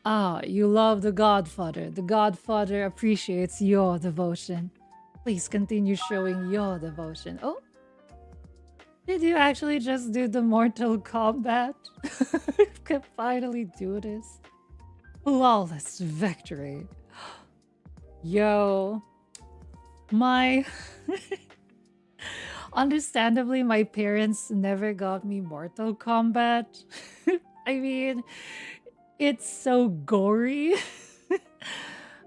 Ah, you love The Godfather. The Godfather appreciates your devotion. Please continue showing your devotion. Oh, did you actually just do the Mortal Kombat? You can finally do this. Flawless victory. Yo, my... Understandably, my parents never got me Mortal Kombat. I mean, it's so gory.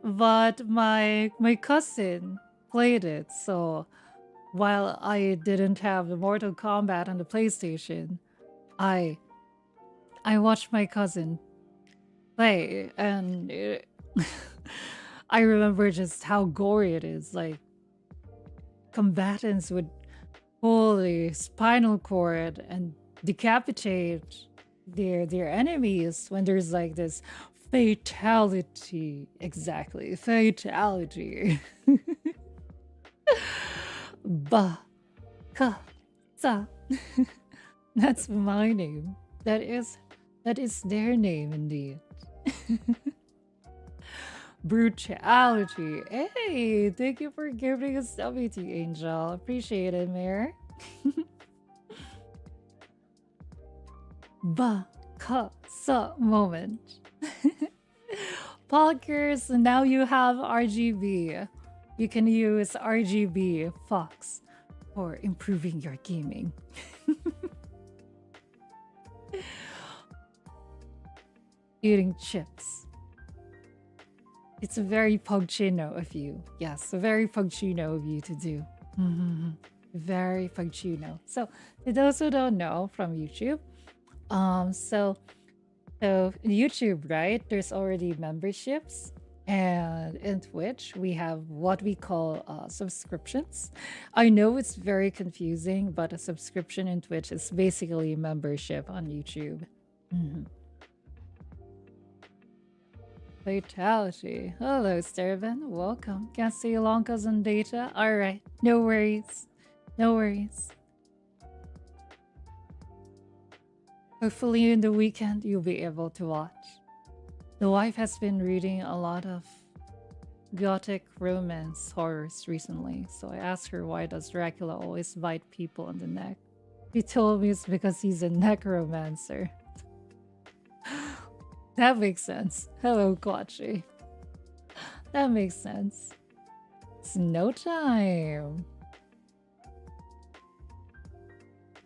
But my cousin played it, so while I didn't have the Mortal Kombat on the PlayStation, I watched my cousin play, and I remember just how gory it is. Like, combatants would pull the spinal cord and decapitate their enemies when there's like this fatality. Exactly, fatality. Ba ka sa. That's my name. That is their name indeed. Brutality. Hey, thank you for giving us WT Angel. Appreciate it, Mayor. Ba ka sa moment. Poggers, now you have RGB. You can use RGB Fox for improving your gaming. Eating chips. It's a very Pugchino of you. Yes, a very Pugchino of you to do. Very Pugchino. So, to those who don't know from YouTube, so YouTube, right? There's already memberships, and in Twitch we have what we call subscriptions. I know it's very confusing, but a subscription in Twitch is basically membership on YouTube. Fatality. Hello, Stervin. Welcome. Can't see long cause on data. Alright. No worries. No worries. Hopefully in the weekend you'll be able to watch. The wife has been reading a lot of gothic romance horrors recently, so I asked her why does Dracula always bite people on the neck. She told me it's because he's a necromancer. That makes sense. Hello, Quachi. That makes sense. It's no time.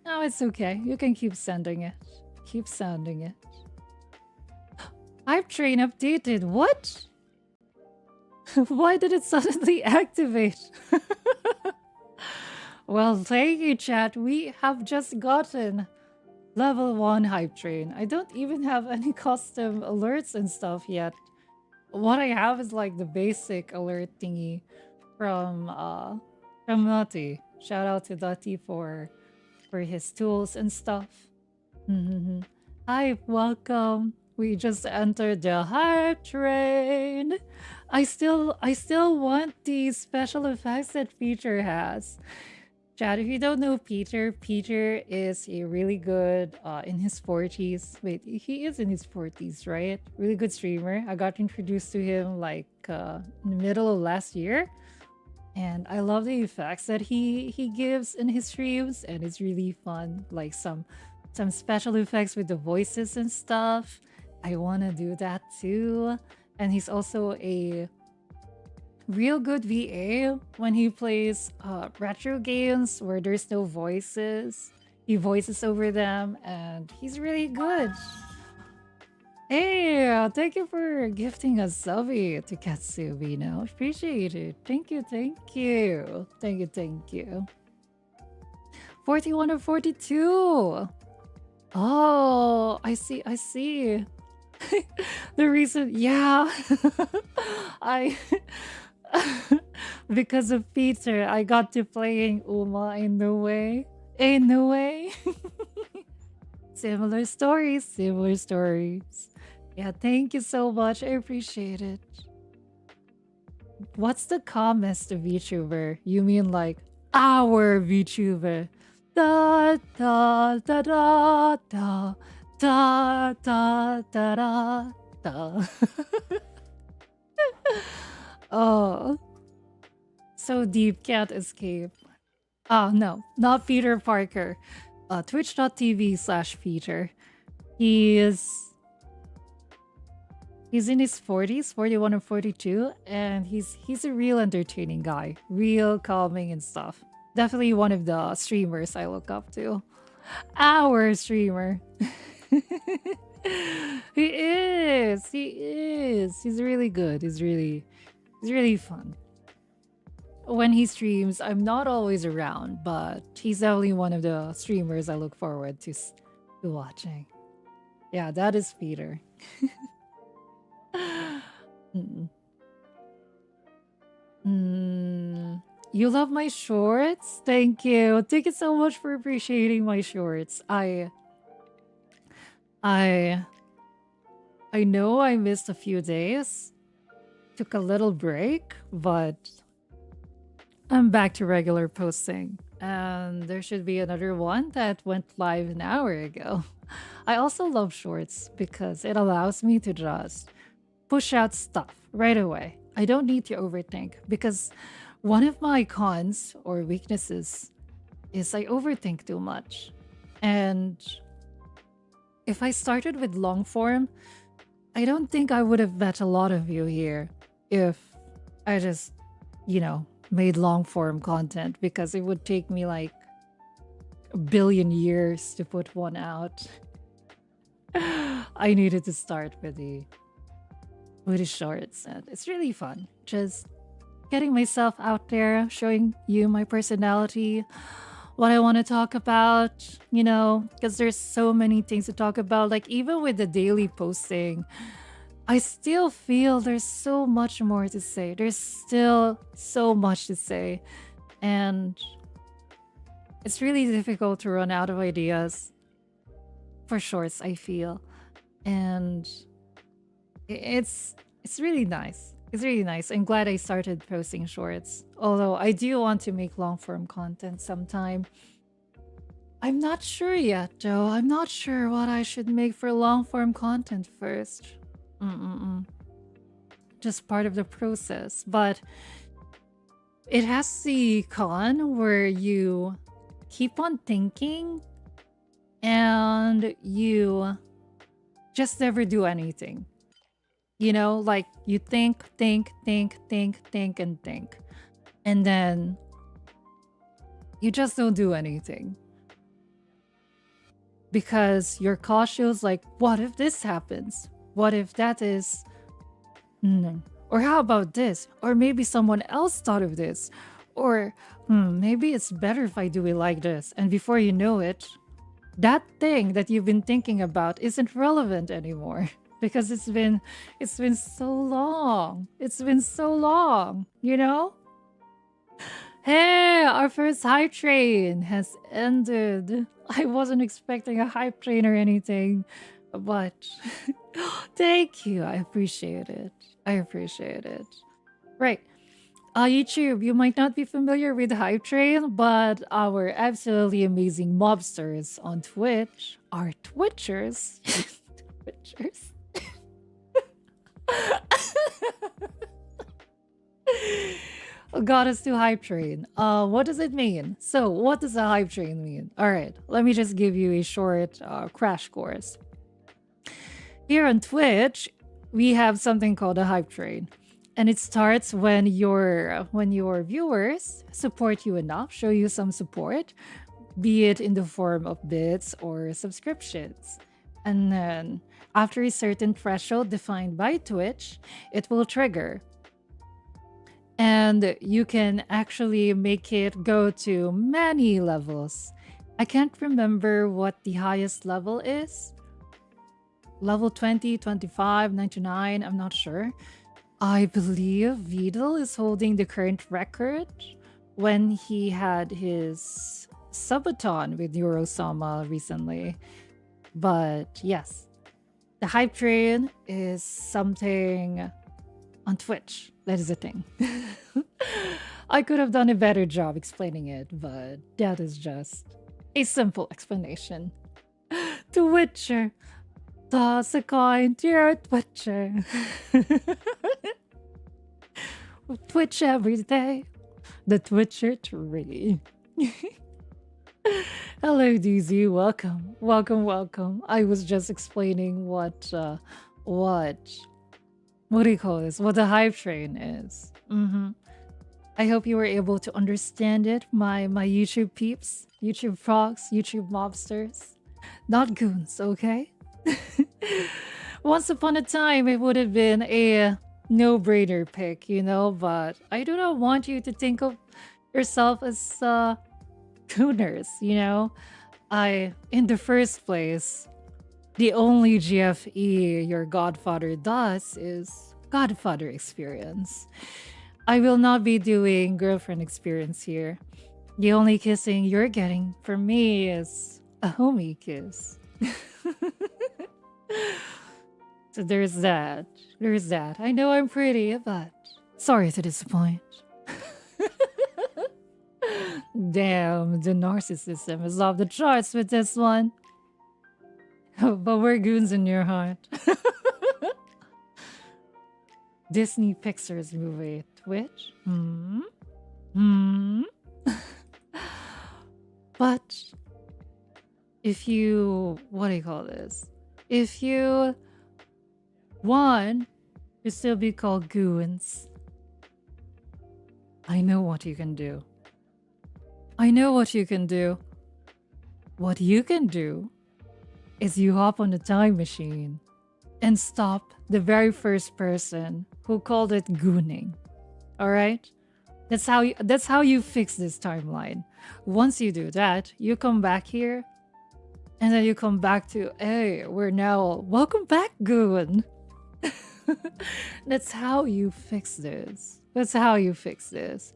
No, it's okay. You can keep sending it. Keep sending it. Hype train updated. What? Why did it suddenly activate? Well, thank you, chat. We have just gotten level 1 hype train. I don't even have any custom alerts and stuff yet. What I have is like the basic alert thingy from Nati. Shout out to Dati for his tools and stuff. Hi, welcome. We just entered the hype train. I still want the special effects that Peter has. Chad, if you don't know Peter, Peter is a really good in his 40s. Wait, he is in his 40s, right? Really good streamer. I got introduced to him like in the middle of last year. And I love the effects that he gives in his streams, and it's really fun. Like some special effects with the voices and stuff. I want to do that too. And he's also a real good VA when he plays retro games where there's no voices. He voices over them, and he's really good. Hey, thank you for gifting a subby to Katsubino. Appreciate it. Thank you, thank you. Thank you, thank you. 41 or 42. Oh, I see, I see. The reason, yeah. I because of Peter, I got to playing Uma in the way. In the way. Similar stories, similar stories. Yeah, thank you so much. I appreciate it. What's the calmest VTuber? You mean like our VTuber? Da da da da da da da da da da. Oh, so deep, can't escape. Oh no, not Peter Parker. Twitch.tv/Peter. He's in his 40s, 41 or 42, and he's a real entertaining guy, real calming and stuff. Definitely one of the streamers I look up to. Our streamer. He is. He is. He's really good. He's really fun. When he streams, I'm not always around, but he's definitely one of the streamers I look forward to watching. Yeah, that is Peter. You love my shorts? Thank you. Thank you so much for appreciating my shorts. I know I missed a few days. Took a little break, but I'm back to regular posting. And there should be another one that went live an hour ago. I also love shorts because it allows me to just push out stuff right away. I don't need to overthink because one of my cons or weaknesses is I overthink too much. And if I started with long form, I don't think I would have met a lot of you here if I just, made long form content, because it would take me like a billion years to put one out. I needed to start with the shorts, and it's really fun. Just getting myself out there, showing you my personality, what I want to talk about, because there's so many things to talk about. Like even with the daily posting, I still feel there's so much more to say. There's still so much to say. And it's really difficult to run out of ideas for shorts, I feel. And it's really nice. It's really nice. I'm glad I started posting shorts. Although I do want to make long form content sometime. I'm not sure yet, though. I'm not sure what I should make for long form content first. Mm-mm-mm. Just part of the process. But it has the con where you keep on thinking and you just never do anything. You know, like you think, and think. And then you just don't do anything because you're cautious. Like, what if this happens? What if that is. Or how about this? Or maybe someone else thought of this. Or maybe it's better if I do it like this. And before you know it, that thing that you've been thinking about isn't relevant anymore because it's been so long. It's been so long, you know? Hey, our first hype train has ended. I wasn't expecting a hype train or anything, but thank you. I appreciate it. I appreciate it. Right. YouTube, you might not be familiar with Hype Train, but our absolutely amazing mobsters on Twitch are Twitchers. Twitchers. Got us to Hype Train. What does it mean? So, what does a Hype Train mean? All right, let me just give you a short crash course. Here on Twitch, we have something called a Hype Train. And it starts when your viewers support you enough, show you some support, be it in the form of bits or subscriptions. And then after a certain threshold defined by Twitch, it will trigger. And you can actually make it go to many levels. I can't remember what the highest level is. Level 20, 25, 99, I'm not sure. I believe Vidal is holding the current record when he had his subathon with Eurosama recently. But yes, the Hype Train is something on Twitch. That is a thing. I could have done a better job explaining it, but that is just a simple explanation. Twitcher. Toss a coin to your Twitcher. Twitch every day. The Twitcher tree. Hello, DZ. Welcome. Welcome, welcome. I was just explaining what do you call this? What the Hype Train is. I hope you were able to understand it, my YouTube peeps, YouTube frogs, YouTube mobsters. Not goons, okay? Once upon a time, it would have been a no-brainer pick, you know, but I do not want you to think of yourself as gooners, you know? In the first place, the only GFE your godfather does is Godfather experience. I will not be doing girlfriend experience here. The only kissing you're getting from me is a homie kiss. So there's that. There's that. I know I'm pretty, but sorry to disappoint. Damn, the narcissism is off the charts with this one. But we're goons in your heart. Disney Pixar's movie, Twitch? But if you, what do you call this? If you want to still be called goons, I know what you can do. I know what you can do. What you can do is you hop on the time machine and stop the very first person who called it gooning. All right? That's how you fix this timeline. Once you do that, you come back here and then you come back to, hey, we're now welcome back, goon. That's how you fix this. That's how you fix this.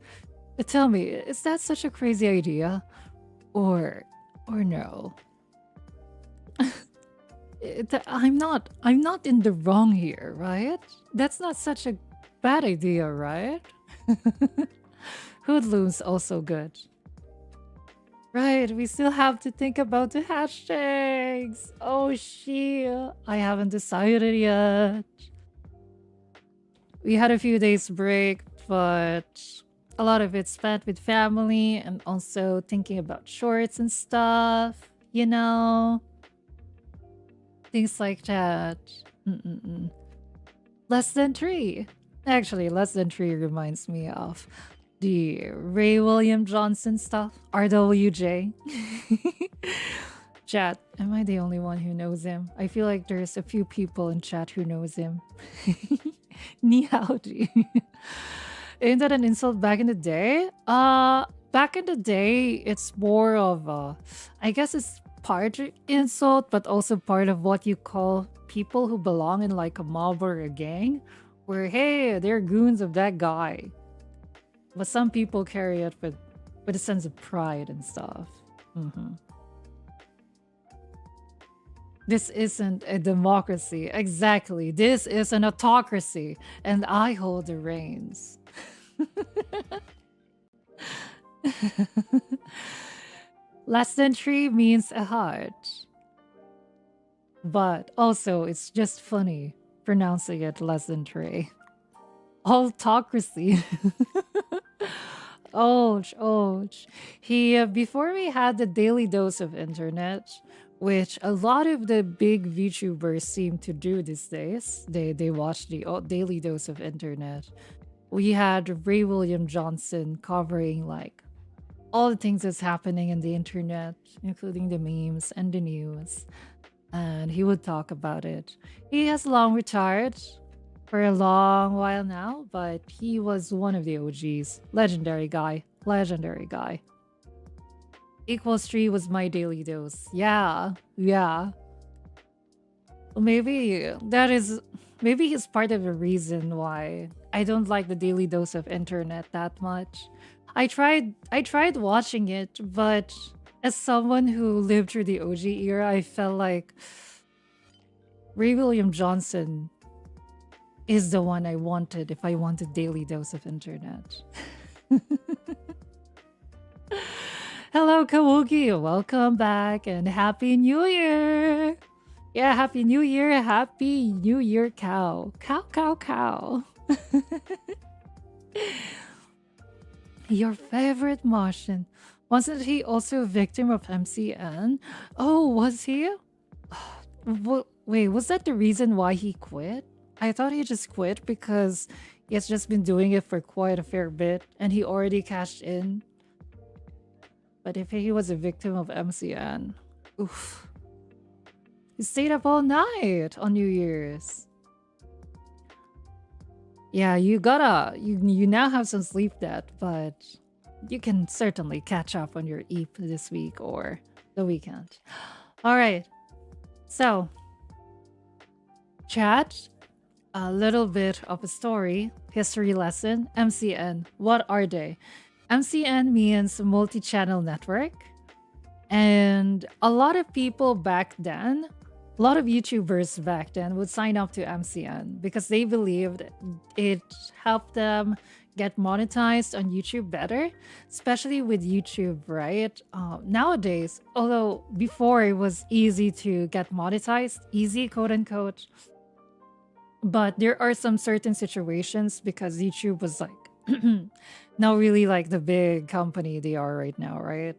But tell me, is that such a crazy idea? Or no? I'm not in the wrong here, right? That's not such a bad idea, right? Hoodlum's also good. Right, we still have to think about the hashtags. Oh shit, I haven't decided yet. We had a few days break, but a lot of it spent with family and also thinking about shorts and stuff, things like that. Mm-mm-mm. Less than three. Actually, less than three reminds me of the Ray William Johnson stuff, RWJ. Chat, am I the only one who knows him? I feel like there's a few people in chat who knows him. Ni howdy. Ain't that an insult back in the day? Back in the day, it's more of I guess it's part insult, but also part of what you call people who belong in like a mob or a gang, where hey, they're goons of that guy. But some people carry it with a sense of pride and stuff. This isn't a democracy. Exactly. This is an autocracy, and I hold the reins. Less than three means a heart. But also, it's just funny pronouncing it less than three. Autocracy. Ouch, ouch. Before we had the daily dose of internet, which a lot of the big VTubers seem to do these days. They watch the daily dose of internet. We had Ray William Johnson covering like all the things that's happening in the internet, including the memes and the news. And he would talk about it. He has long retired for a long while now, but he was one of the OGs. Legendary guy. Legendary guy. Equals 3 was my daily dose. Yeah. Yeah. Well, maybe he's part of the reason why I don't like the daily dose of internet that much. I tried watching it, but as someone who lived through the OG era, I felt like Ray William Johnson is the one I wanted if I wanted daily dose of internet. Hello, Kawuki. Welcome back and Happy New Year. Yeah, Happy New Year. Happy New Year, cow. Cow, cow, cow. Your favorite Martian. Wasn't he also a victim of MCN? Oh, was he? Wait, was that the reason why he quit? I thought he just quit because he has just been doing it for quite a fair bit and he already cashed in. But if he was a victim of MCN, oof. He stayed up all night on New Year's. Yeah, you now have some sleep debt, but you can certainly catch up on your EAP this week or the weekend. All right. So, chat, a little bit of a story, history lesson, MCN. What are they? MCN means multi-channel network. And a lot of people back then, a lot of YouTubers back then would sign up to MCN because they believed it helped them get monetized on YouTube better, especially with YouTube, right? Nowadays, although before it was easy to get monetized, easy, quote unquote, but there are some certain situations because YouTube was like not really like the big company they are right now, right?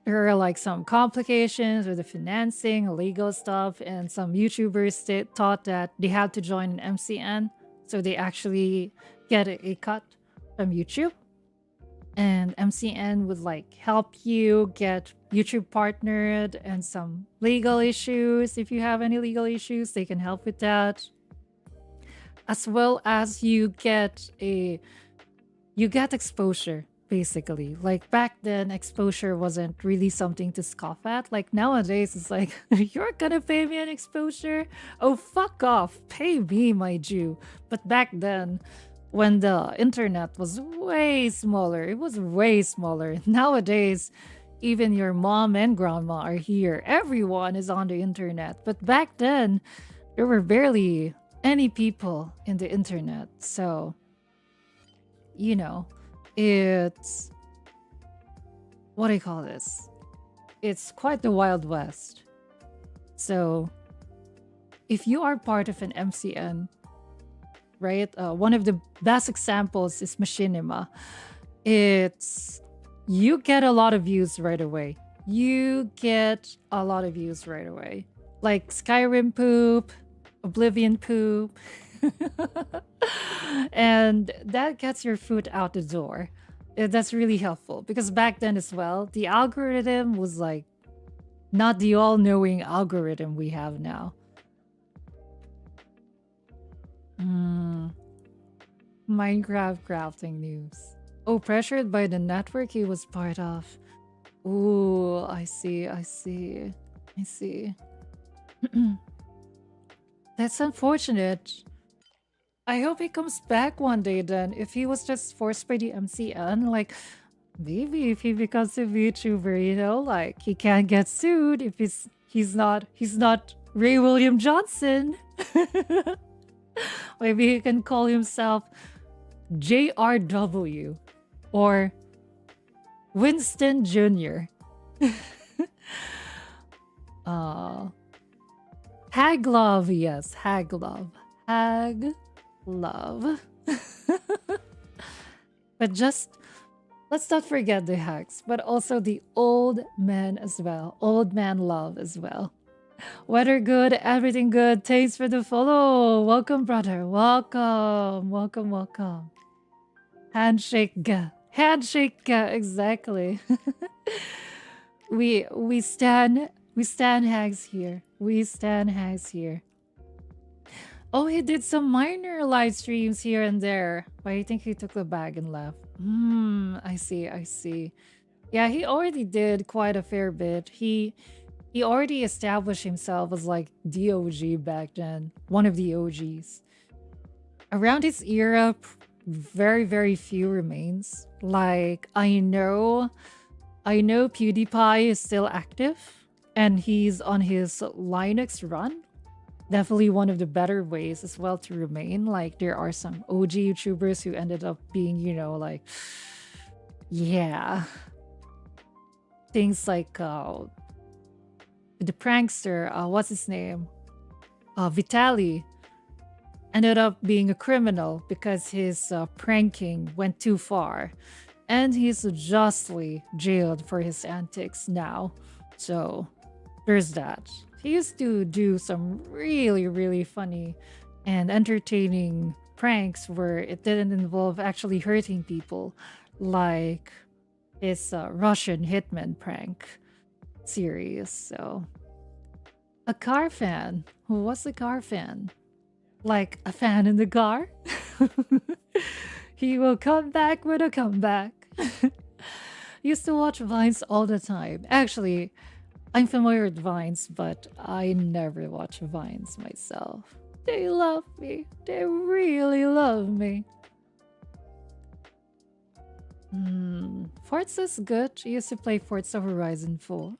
There are like some complications with the financing, legal stuff, and some YouTubers thought that they had to join an MCN so they actually get a cut from YouTube. And MCN would like help you get YouTube partnered and some legal issues. If you have any legal issues, they can help with that. As well as you get exposure. Basically, like back then, exposure wasn't really something to scoff at. Like nowadays, it's like, you're gonna pay me an exposure? Oh, fuck off. Pay me, my Jew. But back then, when the internet was way smaller, it was way smaller. Nowadays, even your mom and grandma are here. Everyone is on the internet. But back then, there were barely any people in the internet. So, it's, what do you call this? It's quite the Wild West. So if you are part of an MCN, right? One of the best examples is Machinima. It's you get a lot of views right away. You get a lot of views right away. Like Skyrim poop, Oblivion poop. And that gets your foot out the door. That's really helpful because back then as well, the algorithm was like not the all-knowing algorithm we have now. Minecraft crafting news. Oh, pressured by the network he was part of. Ooh, I see. That's unfortunate. I hope he comes back one day then. If he was just forced by the MCN, like maybe if he becomes a VTuber, you know, like he can't get sued if he's not Ray William Johnson. Maybe he can call himself JRW or Winston Jr. Haglove, yes, Haglove. Haglove. But just let's not forget the hacks, but also the old man as well. Old man love as well. Weather good, everything good. Thanks for the follow. Welcome, brother. Welcome. Handshake. Exactly. we stand hags here. Oh, he did some minor live streams here and there, but I think he took the bag and left. I see. Yeah, he already did quite a fair bit. He already established himself as like the OG back then, one of the OGs. Around his era, very, very few remains. Like, I know PewDiePie is still active and he's on his Linux run. Definitely one of the better ways as well to remain. Like, there are some OG YouTubers who ended up being, you know, like, yeah. Things like the prankster, what's his name? Vitaly ended up being a criminal because his pranking went too far. And he's justly jailed for his antics now. So there's that. He used to do some really, really funny and entertaining pranks where it didn't involve actually hurting people, like his Russian hitman prank series. So, a car fan. Who was a car fan? Like a fan in the car? He will come back with a comeback. Used to watch Vines all the time. Actually, I'm familiar with Vines, but I never watch Vines myself. They love me. They really love me. Forza's good. I used to play Forza Horizon 4.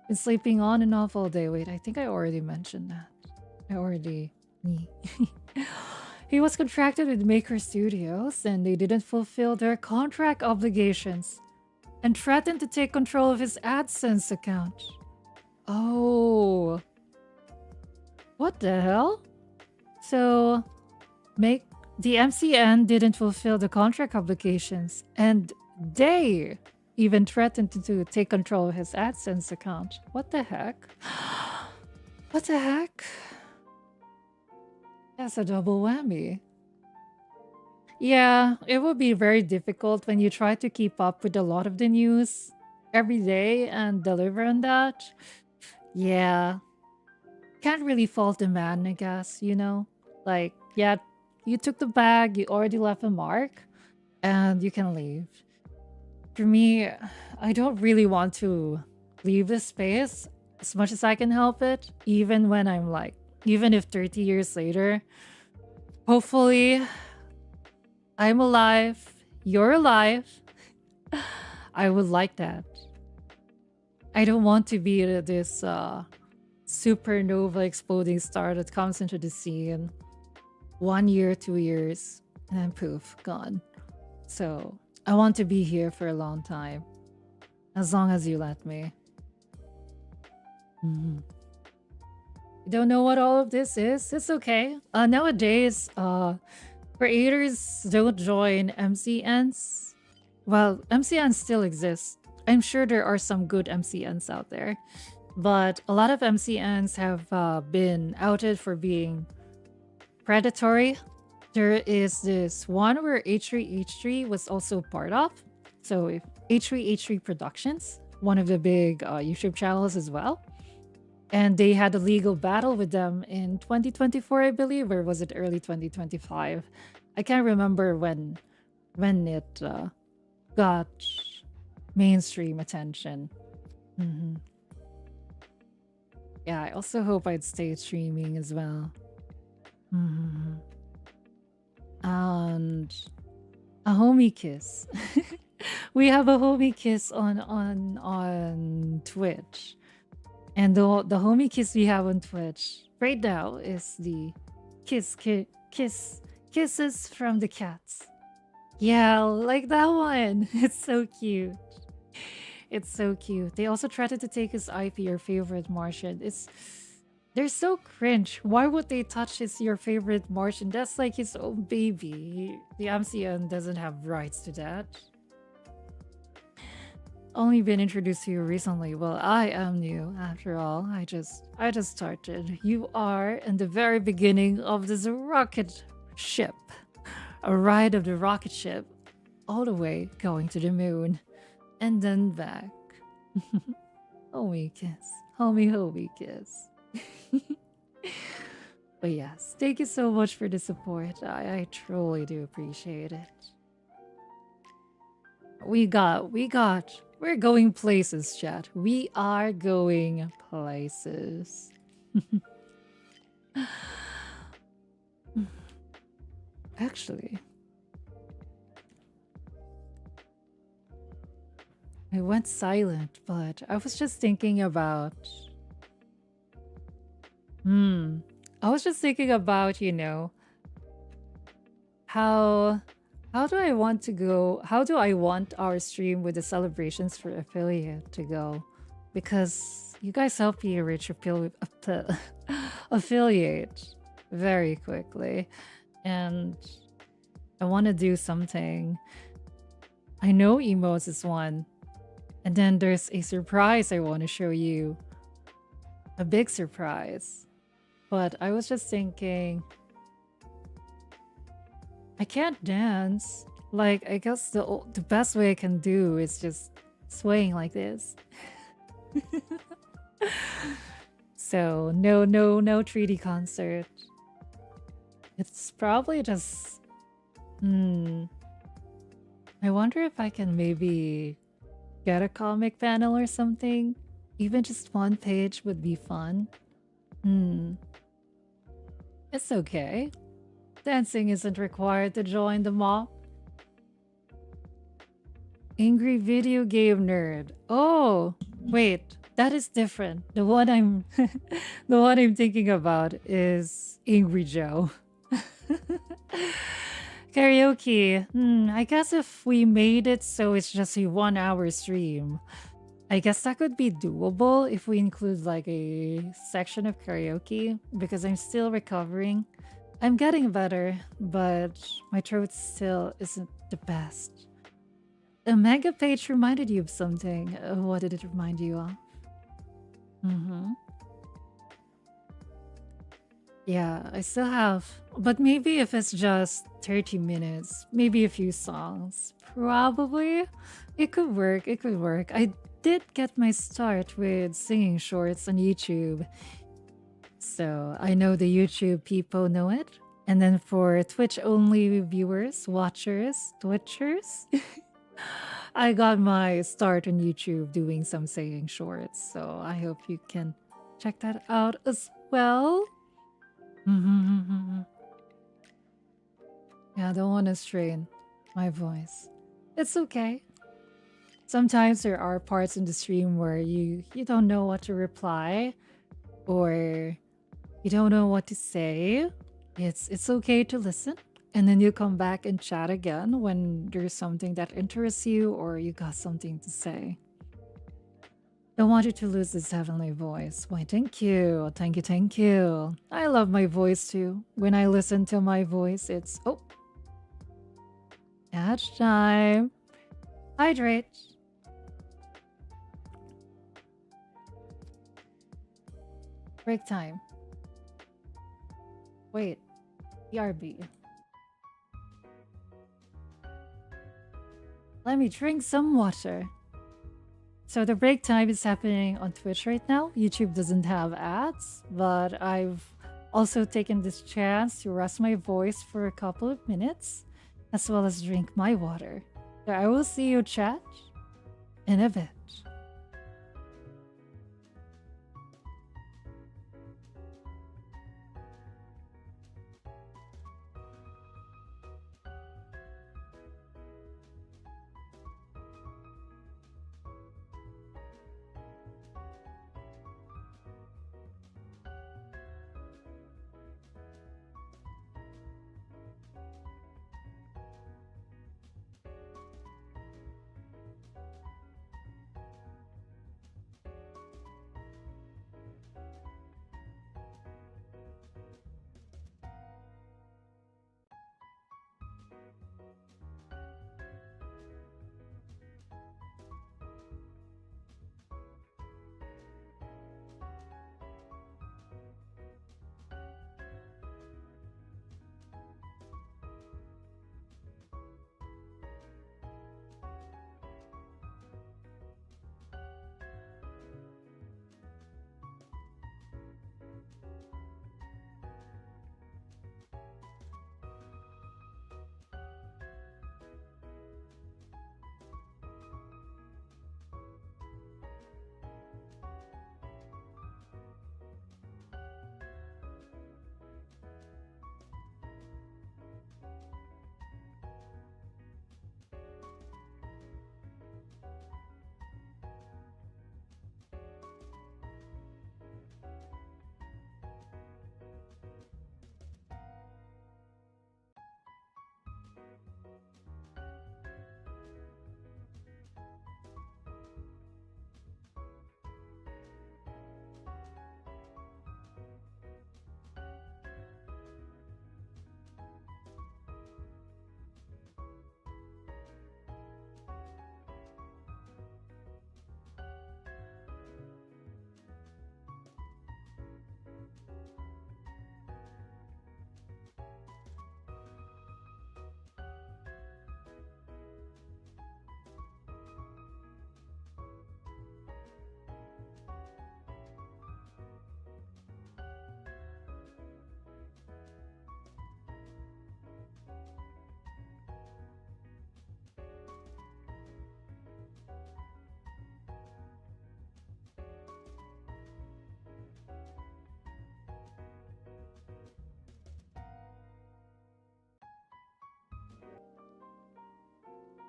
Been sleeping on and off all day. Wait, I think I already mentioned that. He was contracted with Maker Studios and they didn't fulfill their contract obligations and threatened to take control of his AdSense account. Oh. What the hell? So, the MCN didn't fulfill the contract obligations and they even threatened to take control of his AdSense account. What the heck? What the heck? That's a double whammy. Yeah, it would be very difficult when you try to keep up with a lot of the news every day and deliver on that. Yeah. Can't really fault the man, I guess, you know? Like, yeah, you took the bag, you already left a mark, and you can leave. For me, I don't really want to leave this space as much as I can help it, even when I'm like, even if 30 years later, hopefully I'm alive, you're alive. I would like that. I don't want to be this supernova exploding star that comes into the scene 1 year, 2 years, and then poof, gone. So I want to be here for a long time, as long as you let me. You don't know what all of this is? It's okay. Nowadays, creators don't join MCNs. Well, MCNs still exist. I'm sure there are some good MCNs out there, but a lot of MCNs have been outed for being predatory. There is this one where H3H3 was also part of. So if H3H3 Productions, one of the big YouTube channels as well. And they had a legal battle with them in 2024, I believe, or was it early 2025? I can't remember when it got mainstream attention. hmm Yeah, I also hope I'd stay streaming as well. hmm And a homie kiss. We have a homie kiss on Twitch. And the homie kiss we have on Twitch right now is the kisses from the cats. Yeah, like that one. It's so cute. It's so cute. They also tried to take his IP, your favorite Martian. They're so cringe. Why would they touch your favorite Martian? That's like his own baby. The MCN doesn't have rights to that. Only been introduced to you recently. Well, I am new after all. I just started. You are in the very beginning of this rocket ship. A ride of the rocket ship all the way going to the moon and then back. Homie kiss. Homie kiss. But yes, thank you so much for the support. I truly do appreciate it. We're going places, chat. We are going places. Actually, I went silent, but I was just thinking about. I was just thinking about, how do I want to go? How do I want our stream with the celebrations for affiliate to go? Because you guys help me reach affiliate very quickly. And I want to do something. I know emotes is one. And then there's a surprise I want to show you. A big surprise. But I was just thinking, I can't dance. Like, I guess the best way I can do is just swaying like this. So no 3D concert. It's probably just I wonder if I can maybe get a comic panel or something. Even just one page would be fun. It's okay. Dancing isn't required to join the mob. Angry video game nerd. Oh, wait, that is different. The one I'm the one I'm thinking about is Angry Joe. Karaoke. I guess if we made it so it's just a 1-hour stream, I guess that could be doable if we include like a section of karaoke, because I'm still recovering. I'm getting better, but my throat still isn't the best. A manga page reminded you of something. What did it remind you of? Yeah, I still have. But maybe if it's just 30 minutes, maybe a few songs, probably it could work. It could work. I did get my start with singing shorts on YouTube. So I know the YouTube people know it. And then for Twitch only viewers, watchers, Twitchers, I got my start on YouTube doing some singing shorts. So I hope you can check that out as well. Yeah, I don't want to strain my voice. It's okay. Sometimes there are parts in the stream where you don't know what to reply or you don't know what to say. It's okay to listen, and then you come back and chat again when there's something that interests you or you got something to say. Don't want you to lose this heavenly voice. Why, thank you. Thank you, thank you. I love my voice too. When I listen to my voice, it's... Oh, catch time. Hydrate. Break time. Wait. BRB. Let me drink some water. So the break time is happening on Twitch right now. YouTube doesn't have ads, but I've also taken this chance to rest my voice for a couple of minutes, as well as drink my water. So I will see you, chat, in a bit.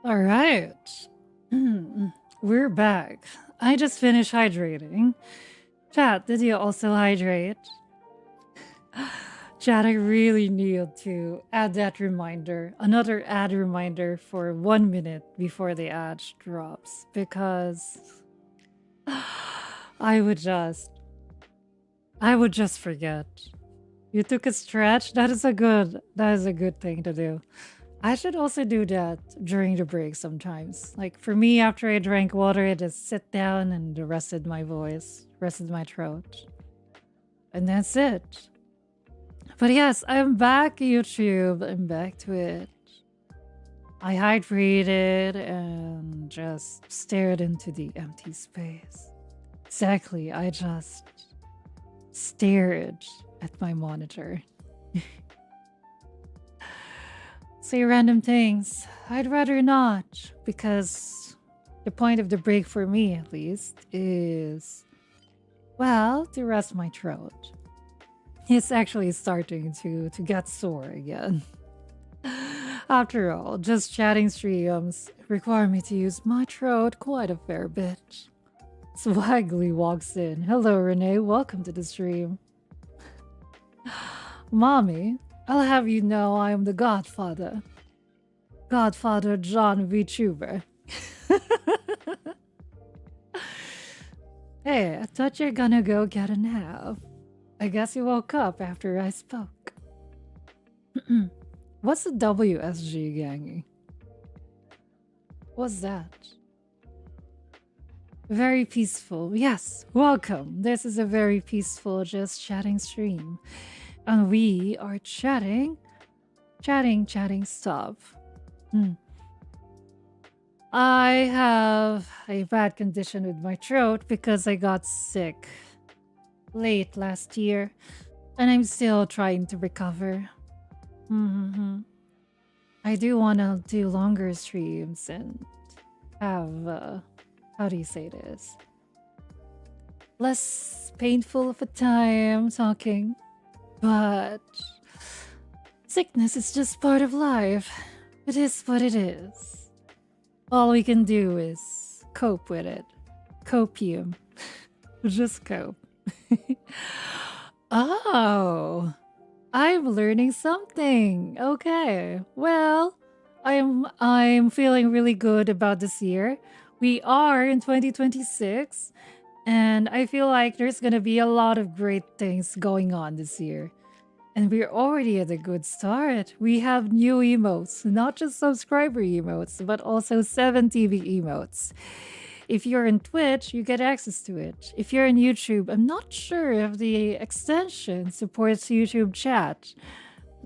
All right. We're back. I just finished hydrating. Chat, did you also hydrate? Chat, I really need to add that reminder, another ad reminder for 1 minute before the ad drops, because I would just forget. You took a stretch? That is a good thing to do. I should also do that during the break sometimes. Like for me, after I drank water, I just sit down and rested my voice, rested my throat. And that's it. But yes, I'm back, YouTube. I'm back to it. I hydrated and just stared into the empty space. Exactly, I just stared at my monitor. Say random things. I'd rather not, because the point of the break for me, at least, is, well, to rest my throat. It's actually starting to get sore again. After all, just chatting streams require me to use my throat quite a fair bit. Swaggly walks in. Hello, Renee. Welcome to the stream. Mommy, I'll have you know I am the Godfather. Godfather John VTuber. Hey, I thought you're gonna go get a nap. I guess you woke up after I spoke. What's the WSG, Gangy? What's that? Very peaceful. Yes, welcome. This is a very peaceful, just chatting stream. And we are chatting stuff. Hmm. I have a bad condition with my throat because I got sick late last year and I'm still trying to recover. Mm-hmm. I do want to do longer streams and have, how do you say this? Less painful of a time talking, but sickness is just part of life. It is what it is. All we can do is cope with it. Copium. Just cope. Oh, I'm learning something. Okay. Well, I'm feeling really good about this year. We are in 2026 and I feel like there's going to be a lot of great things going on this year. And we're already at a good start. We have new emotes, not just subscriber emotes, but also 7TV emotes. If you're in Twitch, you get access to it. If you're in YouTube, I'm not sure if the extension supports YouTube chat.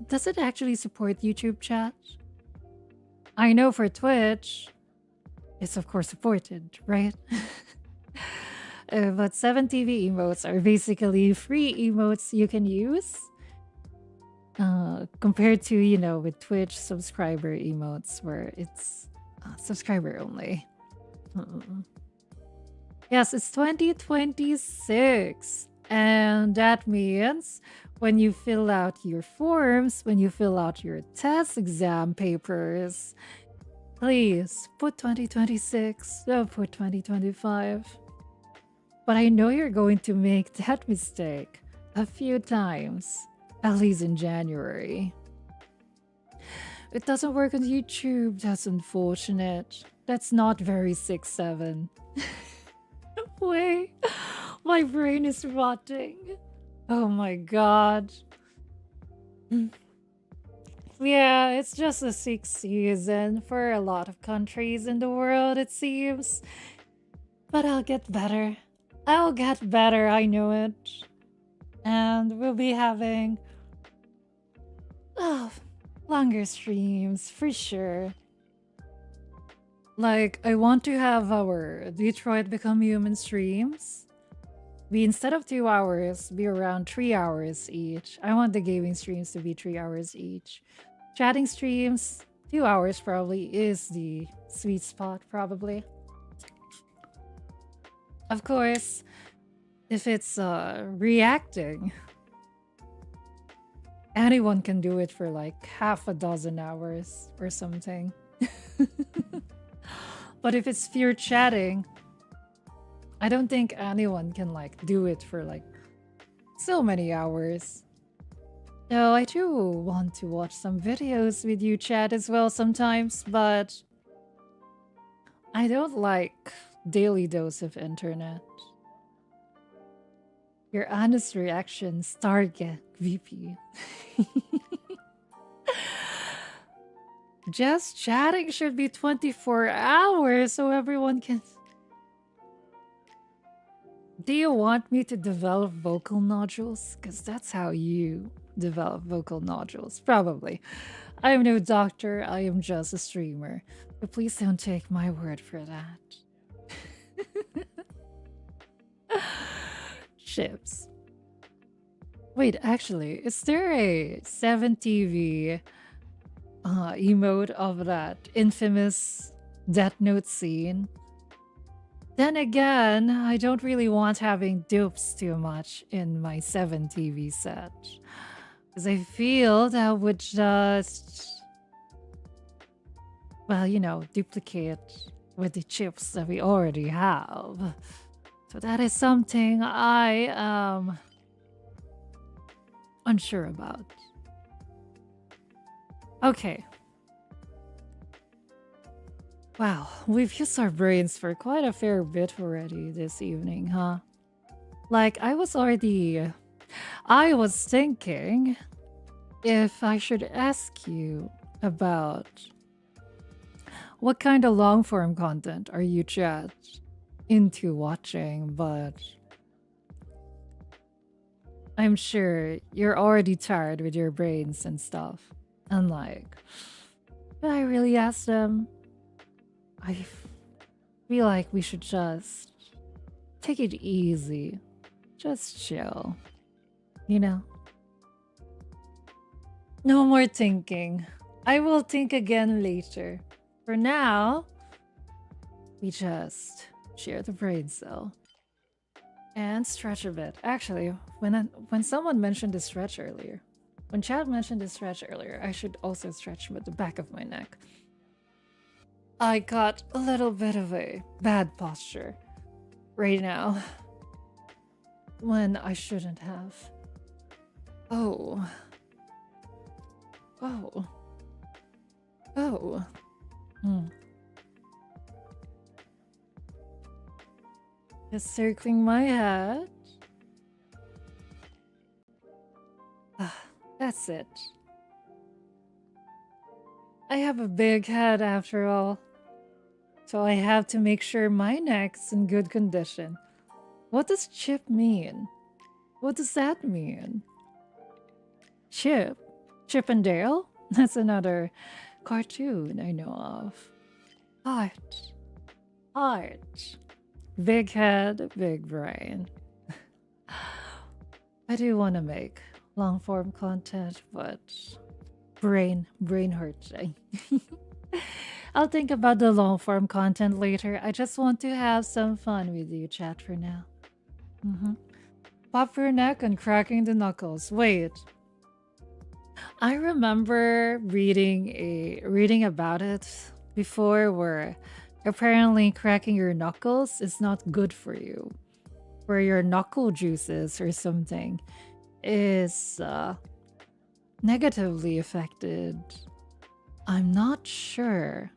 Does it actually support YouTube chat? I know for Twitch, it's of course supported, right? But 7TV emotes are basically free emotes you can use. Compared to, with Twitch subscriber emotes where it's subscriber only. Yes, it's 2026. And that means when you fill out your forms, when you fill out your test exam papers, please put 2026, don't put 2025. But I know you're going to make that mistake a few times, at least in January. It doesn't work on YouTube, that's unfortunate. That's not very 6-7. Wait, my brain is rotting. Oh my god. Yeah, it's just a 6th season for a lot of countries in the world, it seems. But I'll get better. I'll get better, I know it. And we'll be having longer streams for sure. Like, I want to have our Detroit Become Human streams be, instead of 2 hours, be around 3 hours each. I want the gaming streams to be 3 hours each. Chatting streams, 2 hours probably is the sweet spot, probably. Of course, if it's reacting, anyone can do it for like half a dozen hours or something. But if it's pure chatting, I don't think anyone can like do it for like so many hours. So I do want to watch some videos with you chat as well sometimes, but I don't like daily dose of internet. Your honest reactions target VP. Just chatting should be 24 hours so everyone can... Do you want me to develop vocal nodules? Because that's how you develop vocal nodules. Probably. I am no doctor, I am just a streamer. But please don't take my word for that. Ships. Wait, actually, is there a 7TV emote of that infamous Death Note scene? Then again, I don't really want having dupes too much in my 7TV set. Because I feel that would just, well, duplicate with the chips that we already have. So that is something I am unsure about. Okay. Wow, we've used our brains for quite a fair bit already this evening, huh? Like, I was thinking if I should ask you about what kind of long form content are you chat into watching, but I'm sure you're already tired with your brains and stuff. And like, did I really ask them? I feel like we should just take it easy. Just chill. You know? No more thinking. I will think again later. For now, we just share the brain cell and stretch a bit. Actually, when someone mentioned the stretch earlier, when Chad mentioned the stretch earlier, I should also stretch with the back of my neck. I got a little bit of a bad posture right now when I shouldn't have. Oh. Oh. Oh. Just circling my head. That's it. I have a big head after all, so I have to make sure my neck's in good condition. What does Chip mean? What does that mean? Chip? Chip and Dale? That's another cartoon I know of. Heart. Heart. Big head, big brain. I do want to make long form content, but brain hurts. I'll think about the long form content later. I just want to have some fun with you, chat, for now. Pop your neck and cracking the knuckles. Wait. I remember reading about it before, where apparently cracking your knuckles is not good for you. Where your knuckle juices or something is negatively affected. I'm not sure.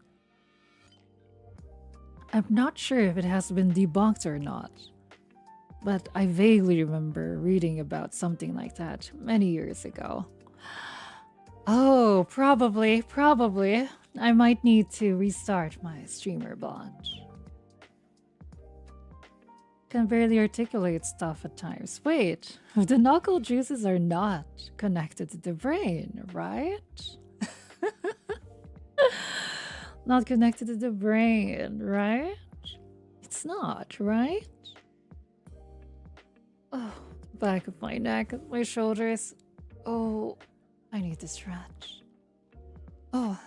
I'm not sure if it has been debunked or not. But I vaguely remember reading about something like that many years ago. Oh, probably. I might need to restart my streamer bot. Can barely articulate stuff at times. Wait, the knuckle juices are not connected to the brain, right? Not connected to the brain, right? It's not, right? Oh, back of my neck, my shoulders. Oh, I need to stretch. Oh.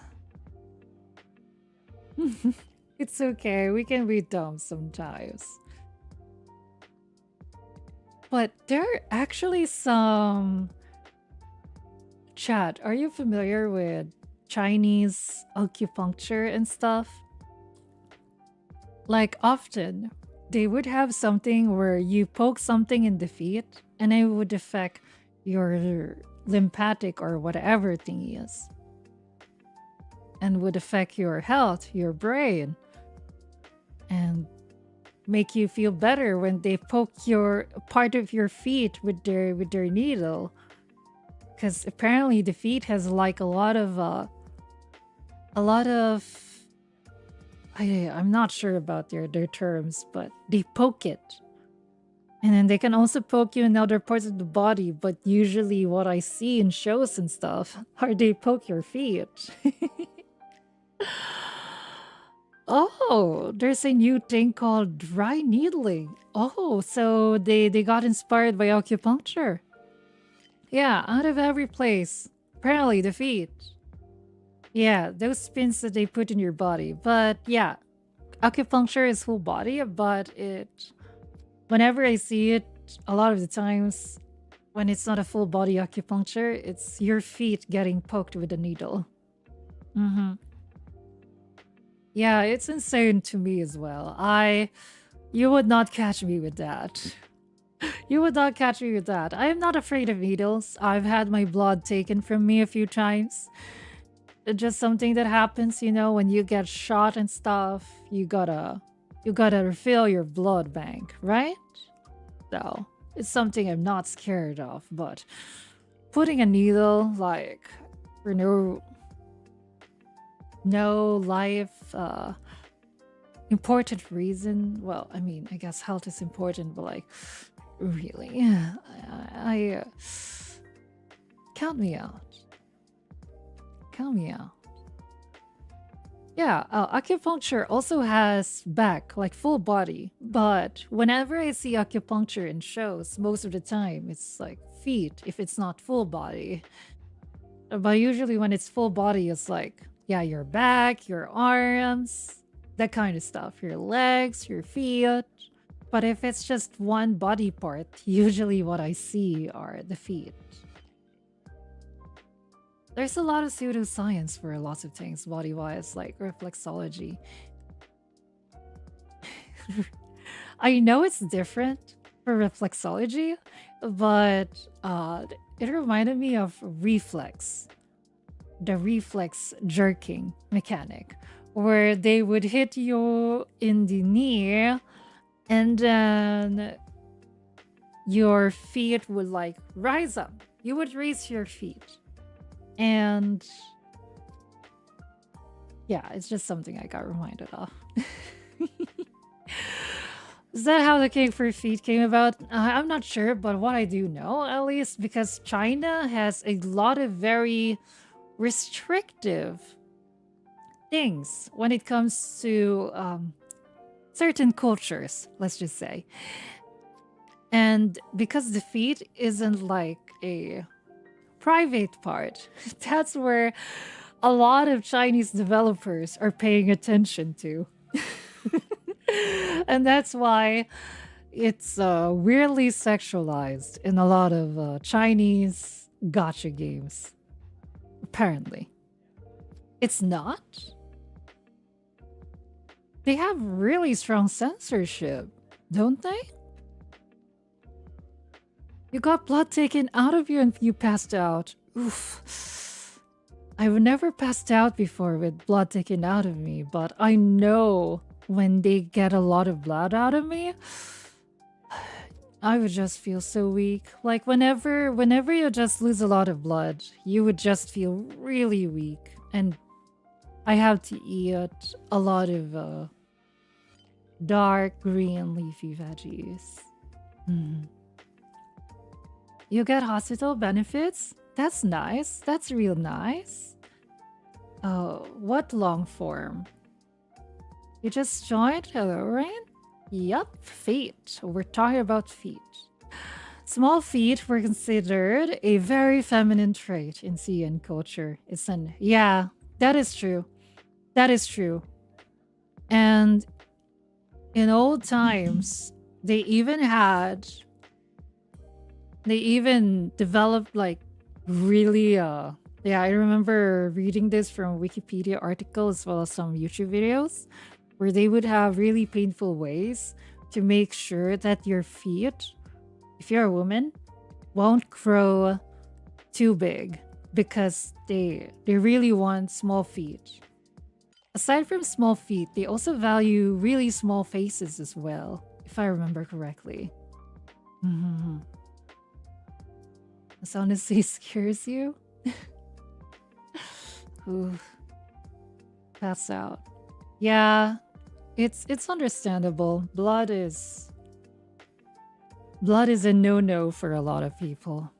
It's okay, we can be dumb sometimes. But there are actually some... Chat, are you familiar with Chinese acupuncture and stuff? Like, often, they would have something where you poke something in the feet and it would affect your lymphatic or whatever thing is. And would affect your health, your brain. And make you feel better when they poke your part of your feet with their needle. Because apparently the feet has like a lot of I'm not sure about their terms, but they poke it. And then they can also poke you in other parts of the body, but usually what I see in shows and stuff are they poke your feet. Oh, there's a new thing called dry needling. Oh, so they got inspired by acupuncture. Yeah, out of every place. Apparently the feet. Yeah, those pins that they put in your body. But yeah, acupuncture is full body, but whenever I see it, a lot of the times when it's not a full body acupuncture, it's your feet getting poked with a needle. Yeah, it's insane to me as well. You would not catch me with that. You would not catch me with that. I am not afraid of needles. I've had my blood taken from me a few times. just something that happens, you know, when you get shot and stuff. You gotta refill your blood bank, right? So it's something I'm not scared of, but putting a needle like for no life important reason. Well, I mean, I guess health is important, but like really, I count me out. Count me out. Yeah, acupuncture also has back, like full body. But whenever I see acupuncture in shows, most of the time it's like feet if it's not full body. But usually when it's full body, it's like, yeah, your back, your arms, that kind of stuff, your legs, your feet. But if it's just one body part, usually what I see are the feet. There's a lot of pseudoscience for lots of things body wise, like reflexology. I know it's different for reflexology, but it reminded me of reflex, the reflex jerking mechanic, where they would hit you in the knee and then your feet would like rise up. You would raise your feet. And yeah, it's just something I got reminded of. Is that how the king for feet came about? I'm not sure, but what I do know, at least, because China has a lot of very restrictive things when it comes to certain cultures, let's just say. And because the feet isn't like a private part, that's where a lot of Chinese developers are paying attention to. And that's why it's weirdly sexualized in a lot of Chinese gotcha games. Apparently. It's not. They have really strong censorship, don't they? You got blood taken out of you and you passed out. Oof. I've never passed out before with blood taken out of me, but I know when they get a lot of blood out of me, I would just feel so weak. Like whenever you just lose a lot of blood, you would just feel really weak. And I have to eat a lot of dark green leafy veggies. Mm. You get hospital benefits? That's nice. That's real nice. Oh, what long form? You just joined? Hello, Ryan? Yup, feet. We're talking about feet. Small feet were considered a very feminine trait in CN culture. Yeah, that is true. That is true. And in old times, they even developed like really yeah, I remember reading this from a Wikipedia article as well as some YouTube videos where they would have really painful ways to make sure that your feet, if you're a woman, won't grow too big because they really want small feet. Aside from small feet, they also value really small faces as well, if I remember correctly. Mm-hmm. This honestly scares you? Ooh. Pass out. Yeah, it's understandable. Blood is a no-no for a lot of people.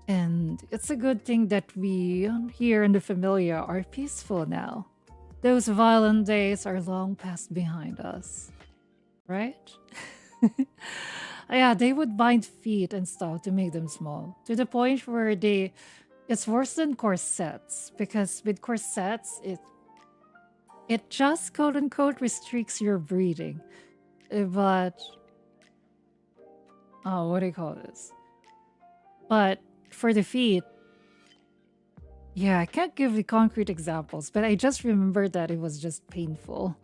And it's a good thing that we here in the Famiglia are peaceful now. Those violent days are long past behind us. Right? Yeah, they would bind feet and stuff to make them small. To the point where it's worse than corsets. Because with corsets, it just quote unquote restricts your breathing. But oh, what do you call this? But for the feet, yeah, I can't give you concrete examples, but I just remember that it was just painful.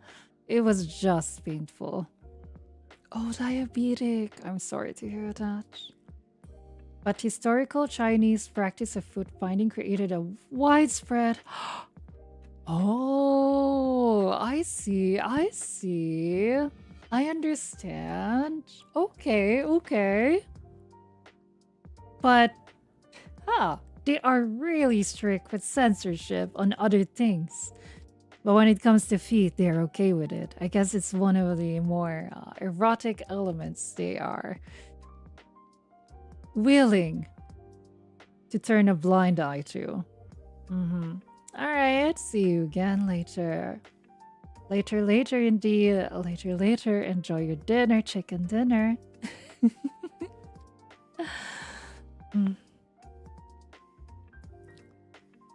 It was just painful. Oh, diabetic. I'm sorry to hear that. But historical Chinese practice of foot binding created a widespread Oh, I see. I see. I understand. Okay, okay. But, they are really strict with censorship on other things. But when it comes to feet, they're okay with it. I guess it's one of the more erotic elements they are willing to turn a blind eye to. Mm-hmm. All right, see you again later. Later, indeed. Later. Enjoy your dinner, chicken dinner. Mm.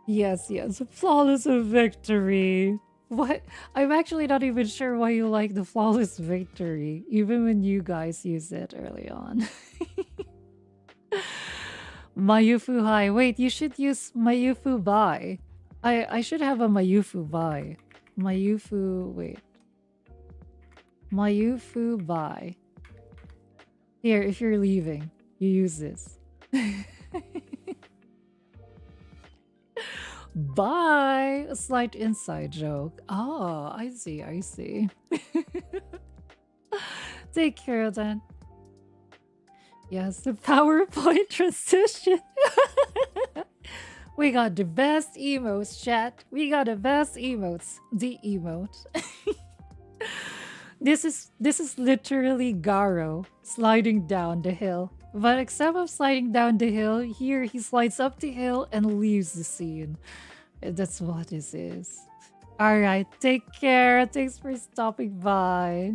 Yes. Flawless victory. What? I'm actually not even sure why you like the flawless victory, even when you guys use it early on. Mayufu High. Wait, you should use Mayufu Bai. I should have a Mayufu Bai. Wait. Mayufu Bai. Here, if you're leaving, you use this. Bye! A slight inside joke. Oh, I see. Take care then. Yes, the PowerPoint transition. We got the best emotes, chat. We got the best emotes. The emote. This is literally Garo sliding down the hill. But except of sliding down the hill, here he slides up the hill and leaves the scene. That's what this is. Alright, take care. Thanks for stopping by.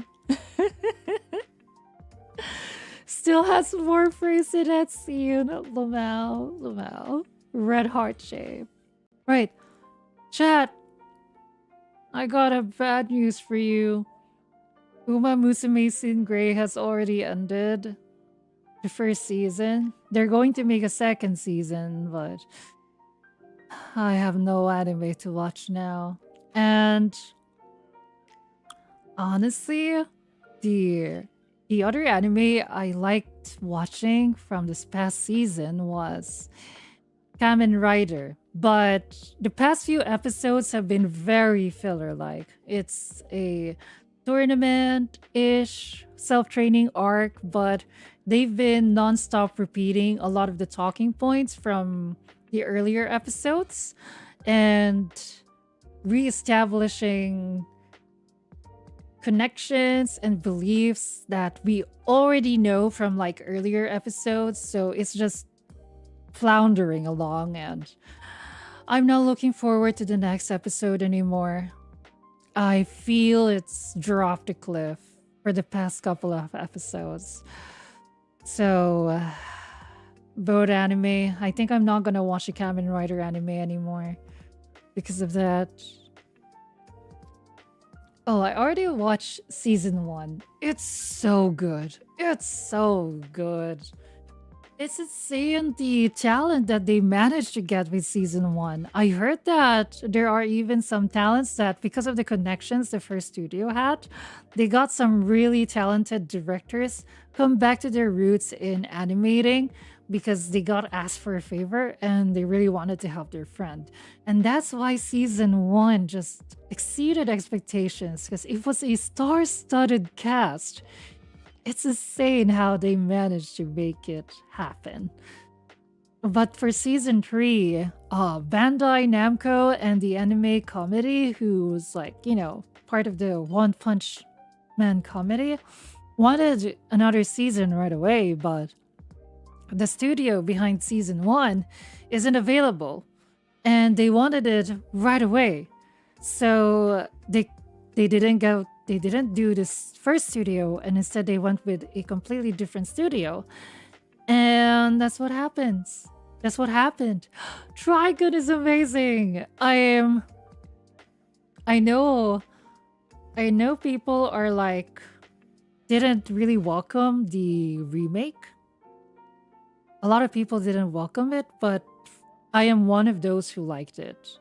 Still has more phrase in that scene. Lamau. Red heart shape. Right. Chat. I got a bad news for you. Uma Musume Sin Grey has already ended the first season. They're going to make a second season, but I have no anime to watch now. And honestly, the other anime I liked watching from this past season was Kamen Rider. But the past few episodes have been very filler-like. It's a tournament-ish self-training arc, but they've been non-stop repeating a lot of the talking points from the earlier episodes and re-establishing connections and beliefs that we already know from like earlier episodes. So it's just floundering along, and I'm not looking forward to the next episode anymore. I feel it's dropped a cliff for the past couple of episodes. So, both anime, I think I'm not gonna watch a Kamen Rider anime anymore because of that. Oh, I already watched season 1. It's so good. It's insane the talent that they managed to get with season 1. I heard that there are even some talents that, because of the connections the first studio had, they got some really talented directors come back to their roots in animating because they got asked for a favor and they really wanted to help their friend. And that's why season 1 just exceeded expectations because it was a star-studded cast. It's insane how they managed to make it happen. But for season 3, Bandai Namco and the anime comedy, who's like, part of the One Punch Man comedy, wanted another season right away, but the studio behind season 1 isn't available. And they wanted it right away. So they didn't do this first studio, and instead they went with a completely different studio. And that's what happens. That's what happened. Trigun is amazing. I know people are like, didn't really welcome the remake. A lot of people didn't welcome it, but I am one of those who liked it.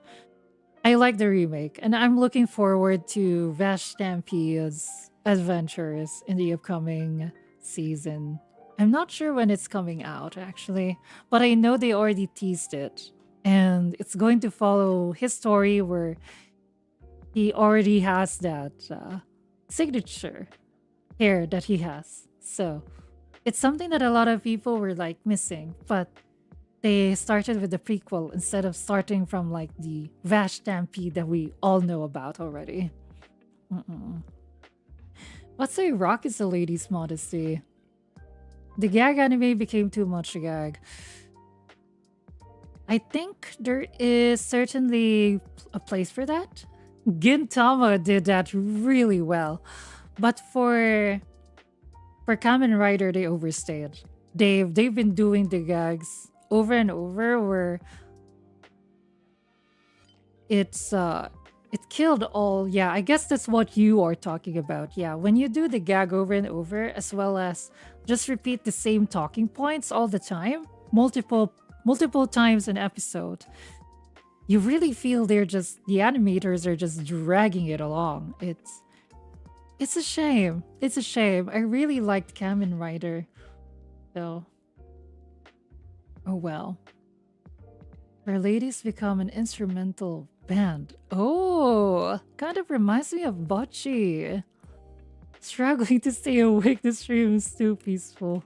I like the remake, and I'm looking forward to Vash Stampede's adventures in the upcoming season. I'm not sure when it's coming out, actually, but I know they already teased it. And it's going to follow his story where he already has that signature hair that he has. So it's something that a lot of people were like missing, but they started with the prequel instead of starting from like the Vash Stampede that we all know about already. Mm-mm. Let's say rock is a lady's modesty. The gag anime became too much a gag. I think there is certainly a place for that. Gintama did that really well. But for Kamen Rider, they overstayed. They've been doing the gags over and over where it killed all. Yeah, I guess that's what you are talking about. Yeah, when you do the gag over and over as well as just repeat the same talking points all the time, multiple times an episode, you really feel the animators are just dragging it along. It's a shame. It's a shame. I really liked Kamen Rider. So, oh well. Where ladies become an instrumental band. Oh, kind of reminds me of Bocce. Struggling to stay awake, the stream is too peaceful.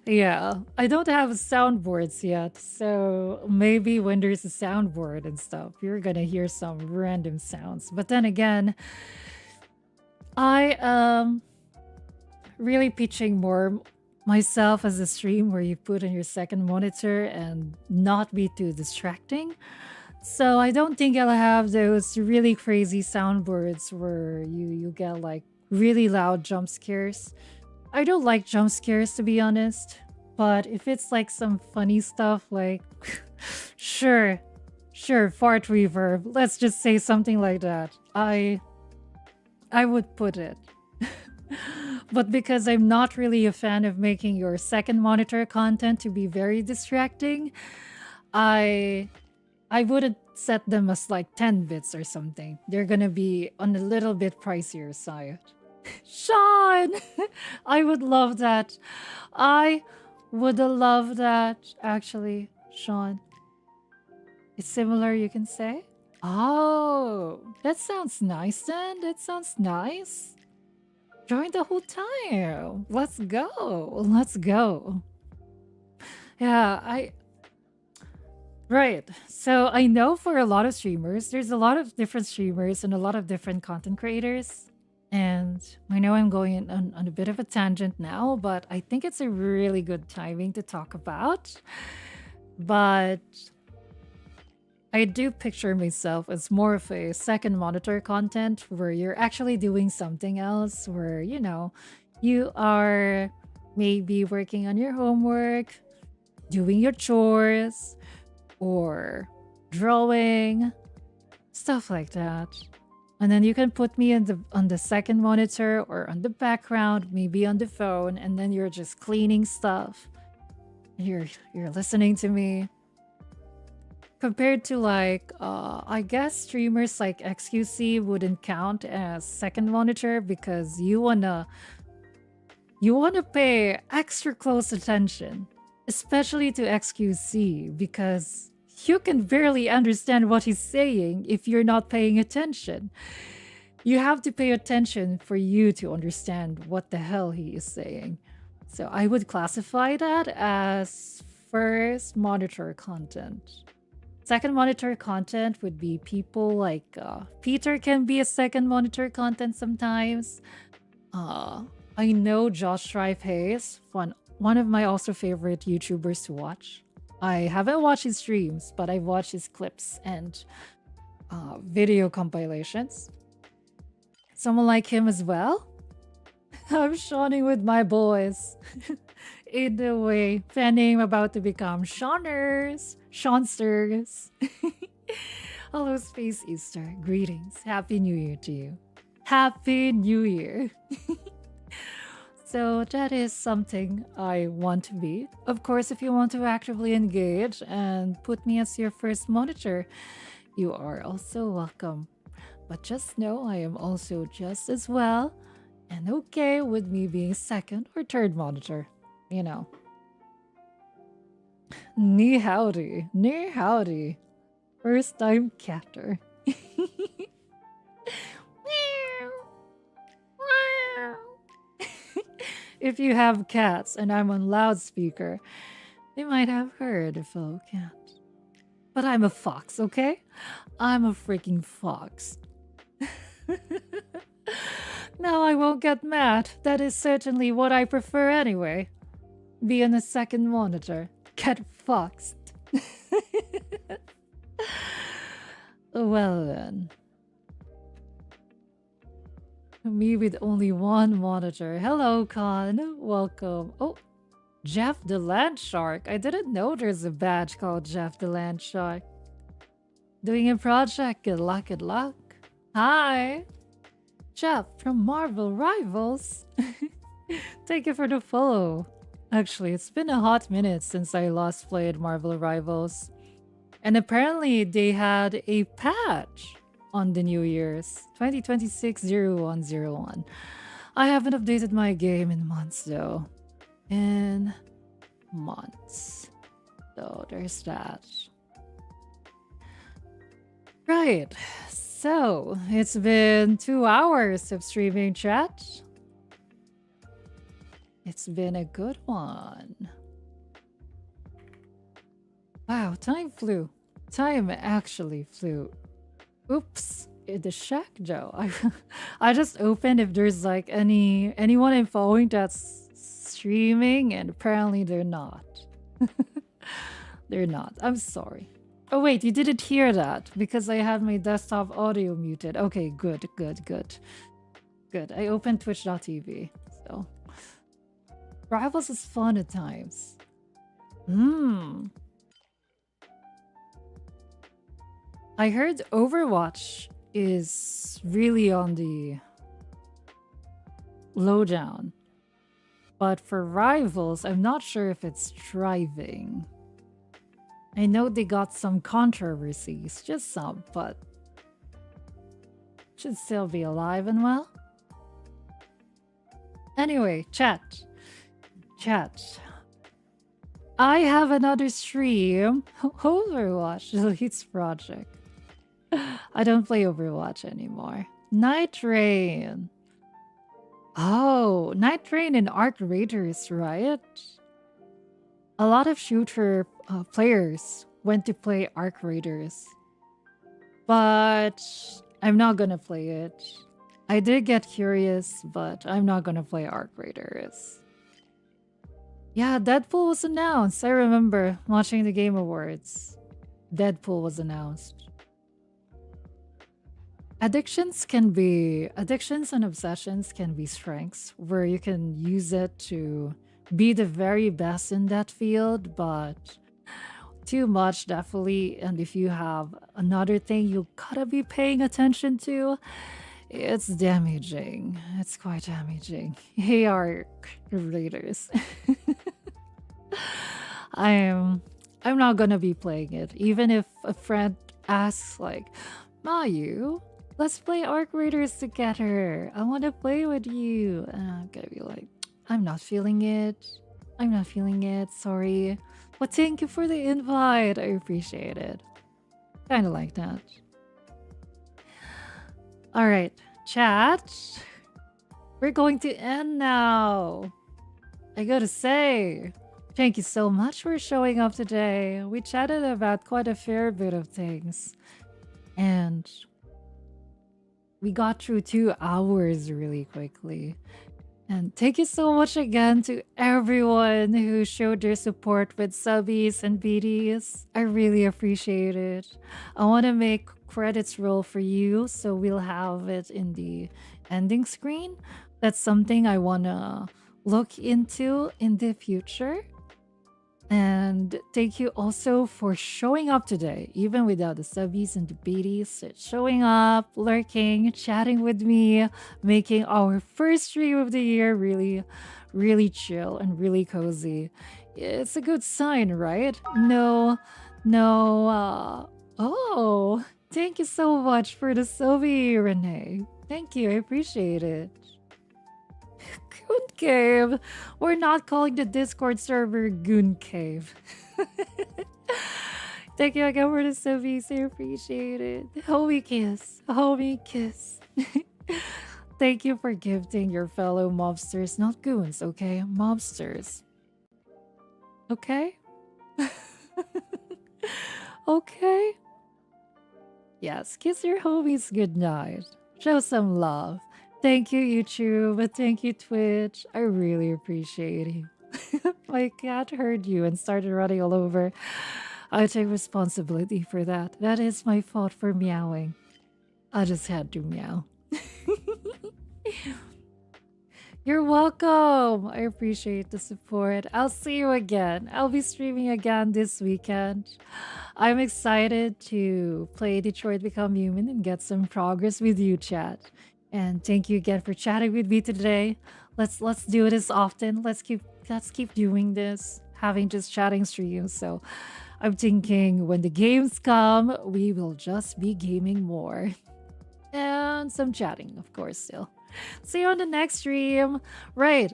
Yeah, I don't have soundboards yet, so maybe when there's a soundboard and stuff, you're gonna hear some random sounds. But then again, I am really pitching more myself as a stream where you put on your second monitor and not be too distracting. So I don't think I'll have those really crazy soundboards where you get like really loud jump scares. I don't like jump scares to be honest, but if it's like some funny stuff like sure, fart reverb, let's just say something like that. I would put it. But because I'm not really a fan of making your second monitor content to be very distracting, I wouldn't set them as like 10 bits or something. They're gonna be on a little bit pricier side. Sean! I would love that. I would love that, actually, Sean. It's similar, you can say? Oh, that sounds nice then. That sounds nice. Join the whole time. Let's go. Let's go. Yeah, Right. So I know for a lot of streamers, there's a lot of different streamers and a lot of different content creators. And I know I'm going on a bit of a tangent now, but I think it's a really good timing to talk about. But I do picture myself as more of a second monitor content where you're actually doing something else, where, you are maybe working on your homework, doing your chores, or drawing, stuff like that. And then you can put me on the second monitor or on the background, maybe on the phone, and then you're just cleaning stuff. You're listening to me. Compared to like I guess streamers like XQC wouldn't count as second monitor because you wanna pay extra close attention, especially to XQC, because you can barely understand what he's saying if you're not paying attention. You have to pay attention for you to understand what the hell he is saying. So I would classify that as first monitor content. Second monitor content would be people like Peter can be a second monitor content sometimes. I know Josh Strife Hayes, one of my also favorite YouTubers to watch. I haven't watched his streams, but I've watched his clips and video compilations. Someone like him as well. I'm shawning with my boys. In the way, fan name about to become Shawners. Shawnsters. Hello, Space Easter. Greetings. Happy New Year to you. Happy New Year. So that is something I want to be. Of course, if you want to actively engage and put me as your first monitor, you are also welcome. But just know I am also just as well and okay with me being second or third monitor. You know. Ni howdy. Ni howdy. First time catter. If you have cats and I'm on loudspeaker, they might have heard a fellow cat. But I'm a fox, okay? I'm a freaking fox. No, I won't get mad. That is certainly what I prefer anyway. Be on a second monitor. Get foxed. Well then. Me with only one monitor. Hello, Con. Welcome. Oh, Jeff the Land Shark. I didn't know there's a badge called Jeff the Land Shark. Doing a project. Good luck, good luck. Hi. Jeff from Marvel Rivals. Thank you for the follow. Actually, it's been a hot minute since I last played Marvel Rivals. And apparently they had a patch on the New Year's 2026-0101. I haven't updated my game in months though. In months. So there's that. Right. So it's been 2 hours of streaming chat. It's been a good one. Wow, time flew. Time actually flew. Oops, the shack, Joe. I just opened if there's like anyone I'm following that's streaming, and apparently they're not. They're not. I'm sorry. Oh wait, you didn't hear that because I had my desktop audio muted. Okay, good. I opened twitch.tv, so Rivals is fun at times. I heard Overwatch is really on the lowdown. But for Rivals, I'm not sure if it's thriving. I know they got some controversies, just some, but should still be alive and well. Anyway, chat. I have another stream. Overwatch deletes project. I don't play Overwatch anymore. Night Rain. Oh, Night Rain and Arc Raiders, right? A lot of shooter players went to play Arc Raiders. But I'm not gonna play it. I did get curious, but I'm not gonna play Arc Raiders. Yeah, Deadpool was announced. I remember watching the Game Awards. Deadpool was announced. Addictions and obsessions can be strengths where you can use it to be the very best in that field, but too much definitely. And if you have another thing you gotta be paying attention to, it's damaging. It's quite damaging. Hey, Arc Raiders. I'm not gonna be playing it. Even if a friend asks like, Mayu, let's play Arc Raiders together. I want to play with you. And I'm gonna be like, I'm not feeling it. Sorry. But thank you for the invite. I appreciate it. Kind of like that. All right, chat. We're going to end now. I gotta say, thank you so much for showing up today. We chatted about quite a fair bit of things. And we got through 2 hours really quickly. And thank you so much again to everyone who showed their support with subbies and BDs. I really appreciate it. I want to make credits roll for you, so we'll have it in the ending screen. That's something I want to look into in the future. And thank you also for showing up today, even without the subbies and the BDs. Showing up, lurking, chatting with me, making our first stream of the year really, really chill and really cozy. It's a good sign, right? Oh, thank you so much for the subby, Renee. Thank you, I appreciate it. Goon Cave. We're not calling the Discord server Goon Cave. Thank you again for the subbies. I appreciate it. Homie kiss. Homie kiss. Thank you for gifting your fellow mobsters, not goons, okay? Mobsters. Okay? Okay? Yes, kiss your homies goodnight. Show some love. Thank you, YouTube. Thank you, Twitch. I really appreciate you. My cat heard you and started running all over. I take responsibility for that. That is my fault for meowing. I just had to meow. You're welcome. I appreciate the support. I'll see you again. I'll be streaming again this weekend. I'm excited to play Detroit Become Human and get some progress with you, chat. And thank you again for chatting with me today. Let's do this often. Let's keep doing this, having just chatting streams. So I'm thinking when the games come, we will just be gaming more. And some chatting, of course, still. See you on the next stream. Right.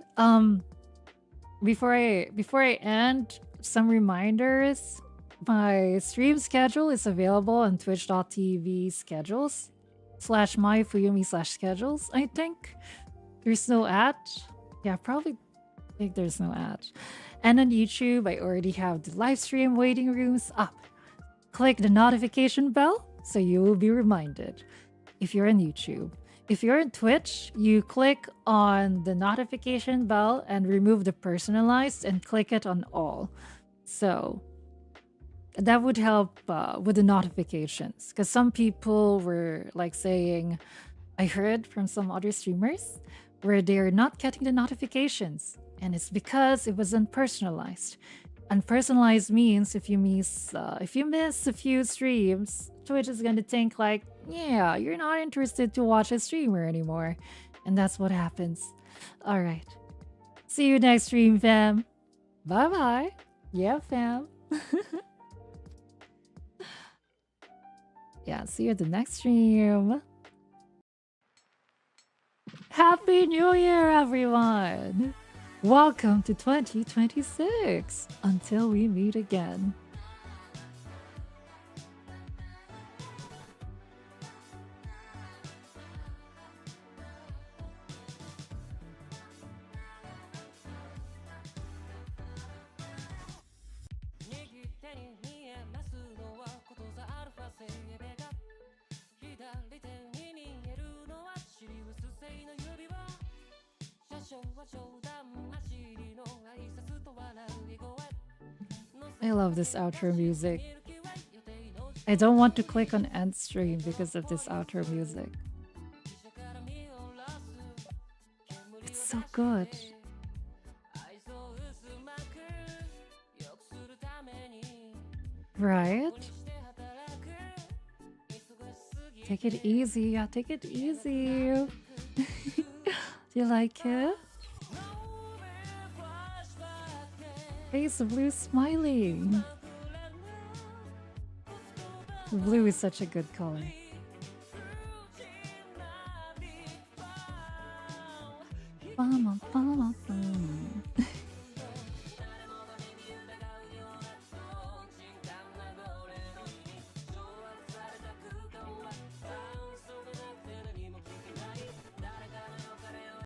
Before I end, some reminders. My stream schedule is available on twitch.tv schedules /myfuyumi/schedules. I think there's no ad. Yeah, probably think there's no ad. And on YouTube, I already have the live stream waiting rooms up. Click the notification bell so you will be reminded if you're on YouTube. If you're on Twitch, you click on the notification bell and remove the personalized and click it on all. So that would help with the notifications, because some people were like saying, I heard from some other streamers where they're not getting the notifications, and it's because it wasn't personalized. Unpersonalized means if you miss a few streams, Twitch is gonna think like, yeah, you're not interested to watch a streamer anymore. And that's what happens. All right. See you next stream, fam. Bye-bye. Yeah, fam. Yeah, see you at the next stream. Happy New Year, everyone. Welcome to 2026. Until we meet again. I love this outro music. I don't want to click on end stream because of this outro music. It's so good. Right? Take it easy. Yeah, take it easy. Do you like it? Face of blue smiling. Blue is such a good color.